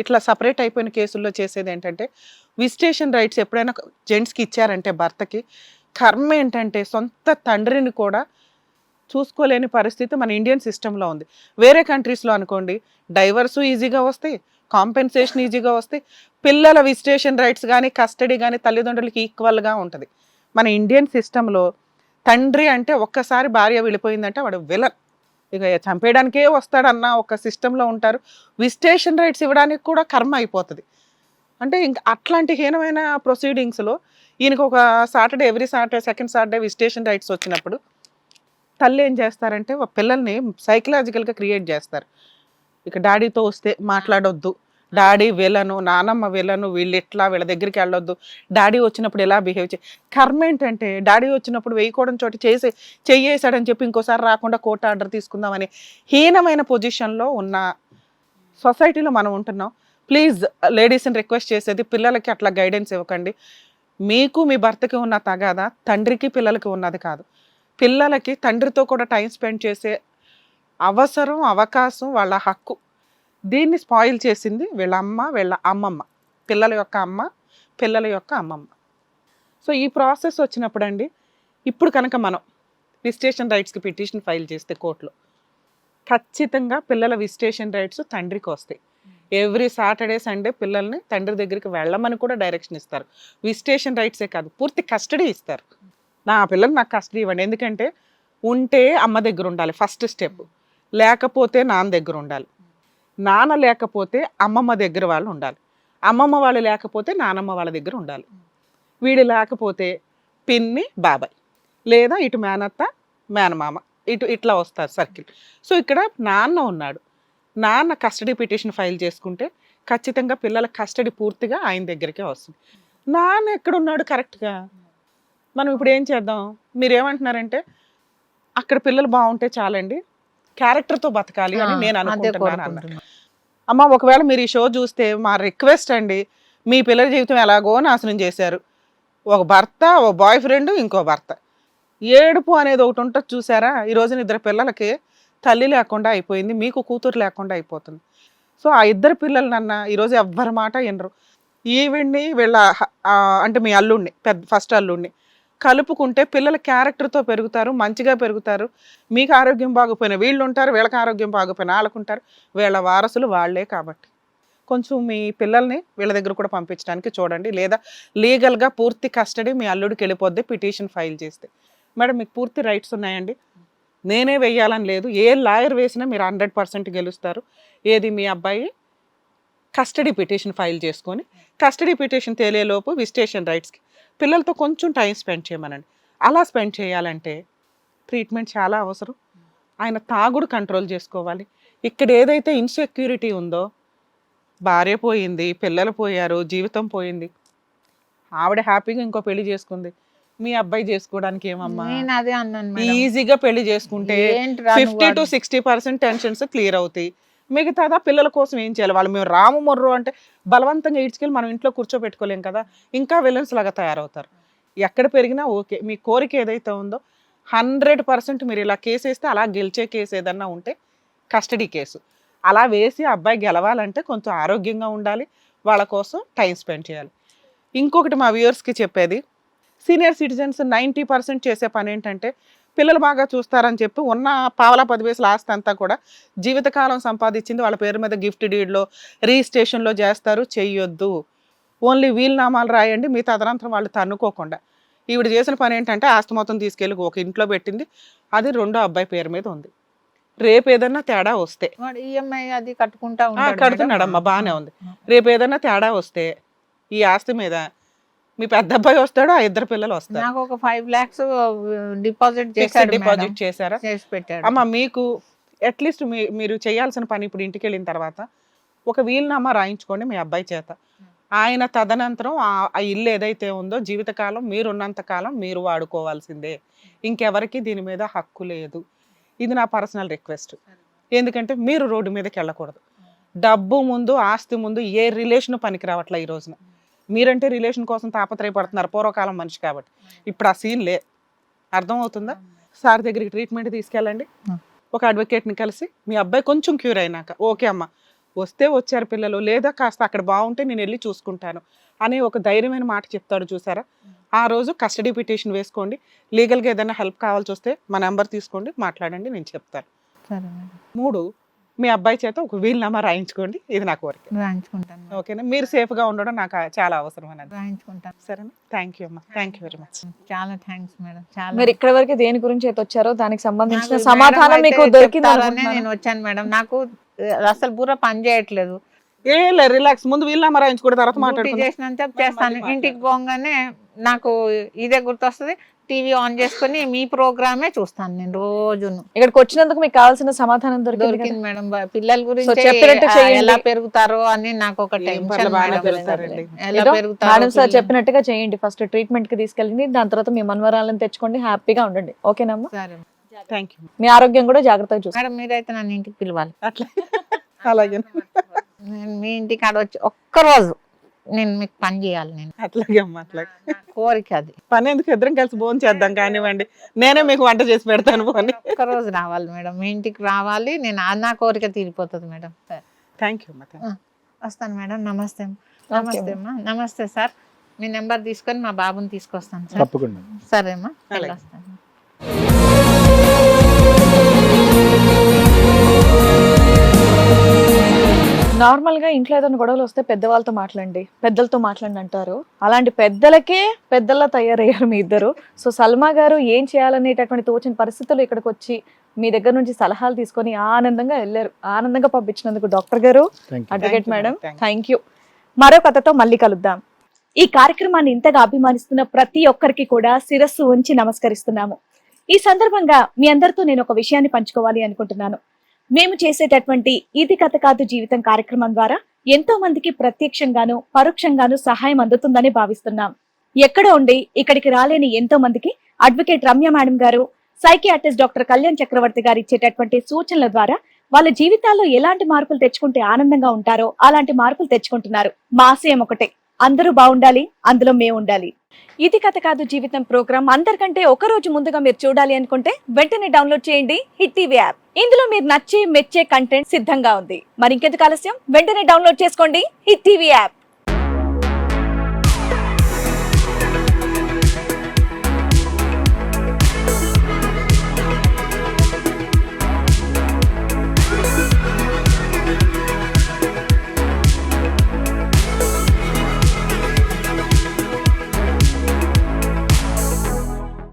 ఇట్లా సపరేట్ అయిపోయిన కేసుల్లో చేసేది ఏంటంటే, విజిటేషన్ రైట్స్ ఎప్పుడైనా జెంట్స్కి ఇచ్చారంటే భర్తకి, కర్మ ఏంటంటే సొంత తండ్రిని కూడా చూసుకోలేని పరిస్థితి మన ఇండియన్ సిస్టంలో ఉంది. వేరే కంట్రీస్లో అనుకోండి డైవర్సు ఈజీగా వస్తాయి, కాంపెన్సేషన్ ఈజీగా వస్తాయి, పిల్లల విజిటేషన్ రైట్స్ కానీ కస్టడీ కానీ తల్లిదండ్రులకి ఈక్వల్గా ఉంటుంది. మన ఇండియన్ సిస్టంలో తండ్రి అంటే ఒక్కసారి భార్య వెళ్ళిపోయిందంటే వాడు విలన్, ఇక చంపేయడానికే వస్తాడన్న ఒక సిస్టంలో ఉంటారు. విజిటేషన్ రైట్స్ ఇవ్వడానికి కూడా కర్మ అయిపోతుంది. అంటే ఇంకా అట్లాంటి హీనమైన ప్రొసీడింగ్స్లో ఈయనకు ఒక Saturday every Saturday second Saturday visitation rights వచ్చినప్పుడు తల్లి ఏం చేస్తారంటే పిల్లల్ని సైకలాజికల్గా క్రియేట్ చేస్తారు. ఇక డాడీతో వస్తే మాట్లాడొద్దు, డాడీ విలను, నానమ్మ విలను, వీళ్ళు ఎట్లా వీళ్ళ దగ్గరికి వెళ్ళొద్దు, డాడీ వచ్చినప్పుడు ఎలా బిహేవ్ చేయ. కర్మ ఏంటంటే డాడీ వచ్చినప్పుడు వేయకూడని చోట చెయ్యేసాడని చెప్పి ఇంకోసారి రాకుండా కోర్టు ఆర్డర్ తీసుకుందామని హీనమైన పొజిషన్లో ఉన్న సొసైటీలో మనం ఉంటున్నాం. ప్లీజ్ లేడీస్ని రిక్వెస్ట్ చేసేది, పిల్లలకి అట్లా గైడెన్స్ ఇవ్వకండి. మీకు మీ భర్తకి ఉన్న తగాదా తండ్రికి పిల్లలకి ఉన్నది కాదు. పిల్లలకి తండ్రితో కూడా టైం స్పెండ్ చేసే అవసరం, అవకాశం, వాళ్ళ హక్కు. దీన్ని స్పాయిల్ చేసింది వీళ్ళ అమ్మ, వీళ్ళ అమ్మమ్మ, పిల్లల యొక్క అమ్మ, పిల్లల యొక్క అమ్మమ్మ. సో ఈ ప్రాసెస్ వచ్చినప్పుడు అండి, ఇప్పుడు కనుక మనం విజిటేషన్ రైట్స్కి పిటిషన్ ఫైల్ చేస్తే కోర్టులో ఖచ్చితంగా పిల్లల విజిటేషన్ రైట్స్ తండ్రికి వస్తాయి. ఎవ్రీ సాటర్డే సండే పిల్లల్ని తండ్రి దగ్గరికి వెళ్ళమని కూడా డైరెక్షన్ ఇస్తారు. విజిటేషన్ రైట్సే కాదు, పూర్తి కస్టడీ ఇస్తారు. నా పిల్లలు నాకు కస్టడీ ఇవ్వండి. ఎందుకంటే ఉంటే అమ్మ దగ్గర ఉండాలి ఫస్ట్ స్టెప్, లేకపోతే నాన్న దగ్గర ఉండాలి, నాన్న లేకపోతే అమ్మమ్మ దగ్గర వాళ్ళు ఉండాలి, అమ్మమ్మ వాళ్ళు లేకపోతే నానమ్మ వాళ్ళ దగ్గర ఉండాలి, వీడు లేకపోతే పిన్ని బాబాయ్, లేదా ఇటు మేనత్త మేనమామ, ఇట్లా వస్తారు సర్కిల్. సో ఇక్కడ నాన్న ఉన్నాడు, నాన్న కస్టడీ పిటిషన్ ఫైల్ చేసుకుంటే ఖచ్చితంగా పిల్లల కస్టడీ పూర్తిగా ఆయన దగ్గరికే వస్తుంది. నాన్న ఎక్కడున్నాడు కరెక్ట్గా, మనం ఇప్పుడు ఏం చేద్దాం? మీరు ఏమంటున్నారంటే అక్కడ పిల్లలు బాగుంటే చాలండి, క్యారెక్టర్తో బతకాలి అని నేను అనుకుంటున్నాను అన్న. అమ్మ ఒకవేళ మీరు ఈ షో చూస్తే మా రిక్వెస్ట్ అండి, మీ పిల్లల జీవితం ఎలాగో నాశనం చేశారు. ఒక భర్త, ఒక బాయ్ ఫ్రెండ్, ఇంకో భర్త, ఏడుపు అనేది ఒకటి ఉంటుంది చూసారా? ఈ రోజున ఇద్దరు పిల్లలకి తల్లి లేకుండా అయిపోయింది, మీకు కూతురు లేకుండా అయిపోతుంది. సో ఆ ఇద్దరు పిల్లలనన్నా ఈరోజు ఎవ్వరి మాట వినరు. ఈవిడ్ని వీళ్ళ అంటే మీ అల్లుడిని, ఫస్ట్ అల్లుడిని కలుపుకుంటే పిల్లల క్యారెక్టర్తో పెరుగుతారు, మంచిగా పెరుగుతారు. మీకు ఆరోగ్యం బాగోపోయినా వీళ్ళు ఉంటారు, వీళ్ళకి ఆరోగ్యం బాగోపోయినా వాళ్ళకుంటారు, వీళ్ళ వారసులు వాళ్ళే. కాబట్టి కొంచెం మీ పిల్లల్ని వీళ్ళ దగ్గర కూడా పంపించడానికి చూడండి. లేదా లీగల్గా పూర్తి కస్టడీ మీ అల్లుడికి వెళ్ళిపోద్ది పిటిషన్ ఫైల్ చేస్తే. మేడం మీకు పూర్తి రైట్స్ ఉన్నాయండి, నేనే వెయ్యాలని లేదు, ఏ లాయర్ వేసినా మీరు 100% గెలుస్తారు. ఏది మీ అబ్బాయి కస్టడీ పిటిషన్ ఫైల్ చేసుకొని కస్టడీ పిటిషన్ తేలేలోపు విజిటేషన్ రైట్స్కి పిల్లలతో కొంచెం టైం స్పెండ్ చేయమనండి. అలా స్పెండ్ చేయాలంటే ట్రీట్మెంట్ చాలా అవసరం. ఆయన తాగుడు కంట్రోల్ చేసుకోవాలి. ఇక్కడ ఏదైతే ఇన్సెక్యూరిటీ ఉందో, భార్య పోయింది, పిల్లలు పోయారు, జీవితం పోయింది, ఆవిడ హ్యాపీగా ఇంకో పెళ్లి చేసుకుంది, మీ అబ్బాయి చేసుకోవడానికి ఏమమ్మా? నేను అదే అన్నాను, ఈజీగా పెళ్లి చేసుకుంటే 50 to 60% టెన్షన్స్ క్లియర్ అవుతాయి. మిగతాదా పిల్లల కోసం ఏం చేయాలి? వాళ్ళు మేము రాము మొర్రు అంటే బలవంతంగా ఈడ్చుకెళ్ళి మనం ఇంట్లో కూర్చోబెట్టుకోలేం కదా, ఇంకా విలన్స్ లాగా తయారవుతారు. ఎక్కడ పెరిగినా ఓకే, మీ కోరిక ఏదైతే ఉందో 100% మీరు ఇలా కేసు వేస్తే అలా గెలిచే కేసు ఏదన్నా ఉంటే కస్టడీ కేసు అలా వేసి అబ్బాయి గెలవాలంటే కొంచెం ఆరోగ్యంగా ఉండాలి, వాళ్ళ కోసం టైం స్పెండ్ చేయాలి. ఇంకొకటి మా వ్యూవర్స్కి చెప్పేది, సీనియర్ సిటిజన్స్ 90% చేసే పని ఏంటంటే పిల్లలు బాగా చూస్తారని చెప్పి ఉన్న పావలా 10 పైసలు ఆస్తి అంతా కూడా జీవితకాలం సంపాదించింది వాళ్ళ పేరు మీద గిఫ్ట్ డీడ్లో రిజిస్ట్రేషన్లో చేస్తారు. చెయ్యొద్దు. ఓన్లీ వీలునామాలు రాయండి, మీ తదనంతరం వాళ్ళు తన్నుకోకుండా. ఈవిడ చేసిన పని ఏంటంటే ఆస్తి మొత్తం తీసుకెళ్ళి ఒక ఇంట్లో పెట్టింది, అది రెండో అబ్బాయి పేరు మీద ఉంది. రేపు ఏదన్నా తేడా వస్తే వాడు ఈఎంఐ అది కట్టుకుంటా ఉంటాడు కడుతున్నాడమ్మా, మేడం. బాగానే ఉంది. రేపు ఏదన్నా తేడా వస్తే ఈ ఆస్తి మీద మీ పెద్ద అబ్బాయి వస్తాడు, ఆ ఇద్దరు పిల్లలు వస్తారు. నాకు ఒక 5 lakhs డిపాజిట్ చేశాడు మేడం. డిపాజిట్ చేశారా? చేసి పెట్టాడు. అమ్మ మీకు అట్లీస్ట్ మీరు చేయాల్సిన పని ఇప్పుడు ఇంటికి వెళ్ళిన తర్వాత ఒక వీలునామా రాయించుకోండి మీ అబ్బాయి చేత. ఆయన తదనంతరం ఆ ఇల్లు ఏదైతే ఉందో జీవితకాలం మీరున్నంత కాలం మీరు వాడుకోవాల్సిందే, ఇంకెవరికి దీని మీద హక్కు లేదు. ఇది నా పర్సనల్ రిక్వెస్ట్. ఎందుకంటే మీరు రోడ్డు మీదకి వెళ్ళకూడదు. డబ్బు ముందు ఆస్తి ముందు ఏ రిలేషన్ పనికి రావట్లే ఈ రోజున. మీరంటే రిలేషన్ కోసం తాపత్రయపడుతున్నారు పూర్వకాలం మనిషి కాబట్టి. ఇప్పుడు ఆ సీన్ లే, అర్థమవుతుందా? సార్ దగ్గరికి ట్రీట్మెంట్ తీసుకెళ్ళండి, ఒక అడ్వకేట్ని కలిసి మీ అబ్బాయి కొంచెం క్యూర్ అయినాక ఓకే అమ్మ వస్తే వచ్చారు పిల్లలు, లేదా కాస్త అక్కడ బాగుంటే నేను వెళ్ళి చూసుకుంటాను అనే ఒక ధైర్యమైన మాట చెప్తాడు చూసారా. ఆ రోజు కస్టడీ పిటిషన్ వేసుకోండి. లీగల్గా ఏదైనా హెల్ప్ కావాల్సి వస్తే మా నెంబర్ తీసుకోండి, మాట్లాడండి, నేను చెప్తాను. సరే మేడం. 3, మీ అబ్బాయి చేత ఒక వీలునామా రాయించుకోండి. ఇది నాకు వర్క్. రాయించుకుంటాను మేడం. ఓకేనా? మీరు సేఫ్గా ఉండడం నాకు చాలా అవసరం అన్నది. రాయించుకుంటాను. సరేనా? థ్యాంక్ యూ అమ్మా, థ్యాంక్ యూ వెరీ మచ్. చాలా థ్యాంక్స్ మేడం. చాలా మీరు ఇక్కడ వరకు దేని గురించి అయితే వచ్చారో దానికి సంబంధించిన నాకు సమాధానం మేడం మీకు అయితే దొరికింది చెప్తారనే అనుకుంటున్నాను. నేను వచ్చాను మేడం. నాకు అసలు బుర్ర పని చేయట్లేదు. రిలాక్స్, ముందు వీలునామా రాయించుకుంటే తర్వాత డ్యూటీ మాట్లాడుకుందాం. చేసినంత చేస్తాను. ఇంటికి పోగానే నాకు ఇదే గుర్తొస్తుంది. టీవీ ఆన్ చేసుకుని మీ ప్రోగ్రామే చూస్తాను నేను రోజును. ఇక్కడికి వచ్చినందుకు మీకు కావాల్సిన సమాధానం దొరికింది కదా? దొరికింది మేడం. పిల్లల గురించి చెప్పినట్టు చేయండి. ఎలా పెరుగుతారో అని నాకు ఒక ఏం టెన్షన్ పర్లేదు, బాగానే మేడం. పెరుగుతారండి. ఎలా ఏదో పెరుగుతారో మేడం సార్ పిల్లలు. చెప్పినట్టుగా చేయండి. ఫస్ట్ ట్రీట్మెంట్ కి తీసుకెళ్ళండి, దాని తర్వాత మీ మనవరాలను తెచ్చుకోండి, హ్యాపీగా ఉండండి. ఓకేనమ్మా? సరే థ్యాంక్ యూ. మీ ఆరోగ్యం కూడా జాగ్రత్తగా చూసుకోండి. మేడం, మీరైతే నన్ను ఇంటికి పిలవాలి. అట్లా అలాగే నేను మీ ఇంటికి ఆడ వచ్చి ఒక్కరోజు నేను మీకు పని చేయాలి. నేను అట్లాగే అమ్మా, అట్లాగే. నా కోరిక అది. పని ఎందుకు, ఇద్దరం కలిసి భోజనం చేద్దాం కానివ్వండి, నేనే మీకు వంట చేసి పెడతాను. పోనీ. ఒక్కరోజు రావాలి మేడం, మీ ఇంటికి రావాలి. నేను నా కోరిక తీరిపోతుంది మేడం. సరే, థ్యాంక్ యూ అమ్మా. వస్తాను మేడం. నమస్తే. నమస్తే అమ్మా. నమస్తే సార్. మీ నెంబర్ తీసుకొని మా బాబుని తీసుకొస్తాను సార్. తప్పకుండా. సరే అమ్మా, అలాగే. వస్తాను. నార్మల్ గా ఇంట్లో ఏదైనా గొడవలు వస్తే పెద్దవాళ్ళతో మాట్లాడండి, పెద్దలతో మాట్లాడండి అంటారు. అలాంటి పెద్దలకే పెద్దల్లా తయారయ్యారు మీ ఇద్దరు. సో సల్మా గారు ఏం చేయాలనేటటువంటి తోచిన పరిస్థితులు ఇక్కడికి వచ్చి మీ దగ్గర నుంచి సలహాలు తీసుకొని ఆనందంగా వెళ్ళారు. ఆనందంగా పంపించినందుకు డాక్టర్ గారు, Thank you. Advocate Thank you, madam, thank you. Thank you. మరో కథతో మళ్ళీ కలుద్దాం. ఈ కార్యక్రమాన్ని ఇంతగా అభిమానిస్తున్న ప్రతి ఒక్కరికి కూడా శిరస్సు ఉంచి నమస్కరిస్తున్నాము. ఈ సందర్భంగా మీ అందరితో నేను ఒక విషయాన్ని పంచుకోవాలి అనుకుంటున్నాను. మేము చేసేటటువంటి ఇది కథ కాదు జీవితం కార్యక్రమం ద్వారా ఎంతో మందికి ప్రత్యక్షంగాను పరోక్షంగాను సహాయం అందుతుందని భావిస్తున్నాం. ఎక్కడ ఉండి ఇక్కడికి రాలేని ఎంతో మందికి అడ్వకేట్ రమ్య మేడం గారు, సైకియాట్రిస్ట్ డాక్టర్ కళ్యాణ్ చక్రవర్తి గారు ఇచ్చేటటువంటి సూచనల ద్వారా వాళ్ళ జీవితాల్లో ఎలాంటి మార్పులు తెచ్చుకుంటే ఆనందంగా ఉంటారో అలాంటి మార్పులు తెచ్చుకుంటున్నారు. మా ఆశయం ఒకటే, అందరూ బాగుండాలి, అందులో మేము ఉండాలి. ఇది కథ కాదు జీవితం ప్రోగ్రామ్ అందరికంటే ఒక రోజు ముందుగా మీరు చూడాలి అనుకుంటే వెంటనే డౌన్లోడ్ చేయండి హిట్ టీవీ యాప్. ఇందులో మీరు నచ్చే మెచ్చే కంటెంట్ సిద్ధంగా ఉంది. మరి ఇంకెందుకు ఆలస్యం, వెంటనే డౌన్లోడ్ చేసుకోండి హిట్ టీవీ యాప్.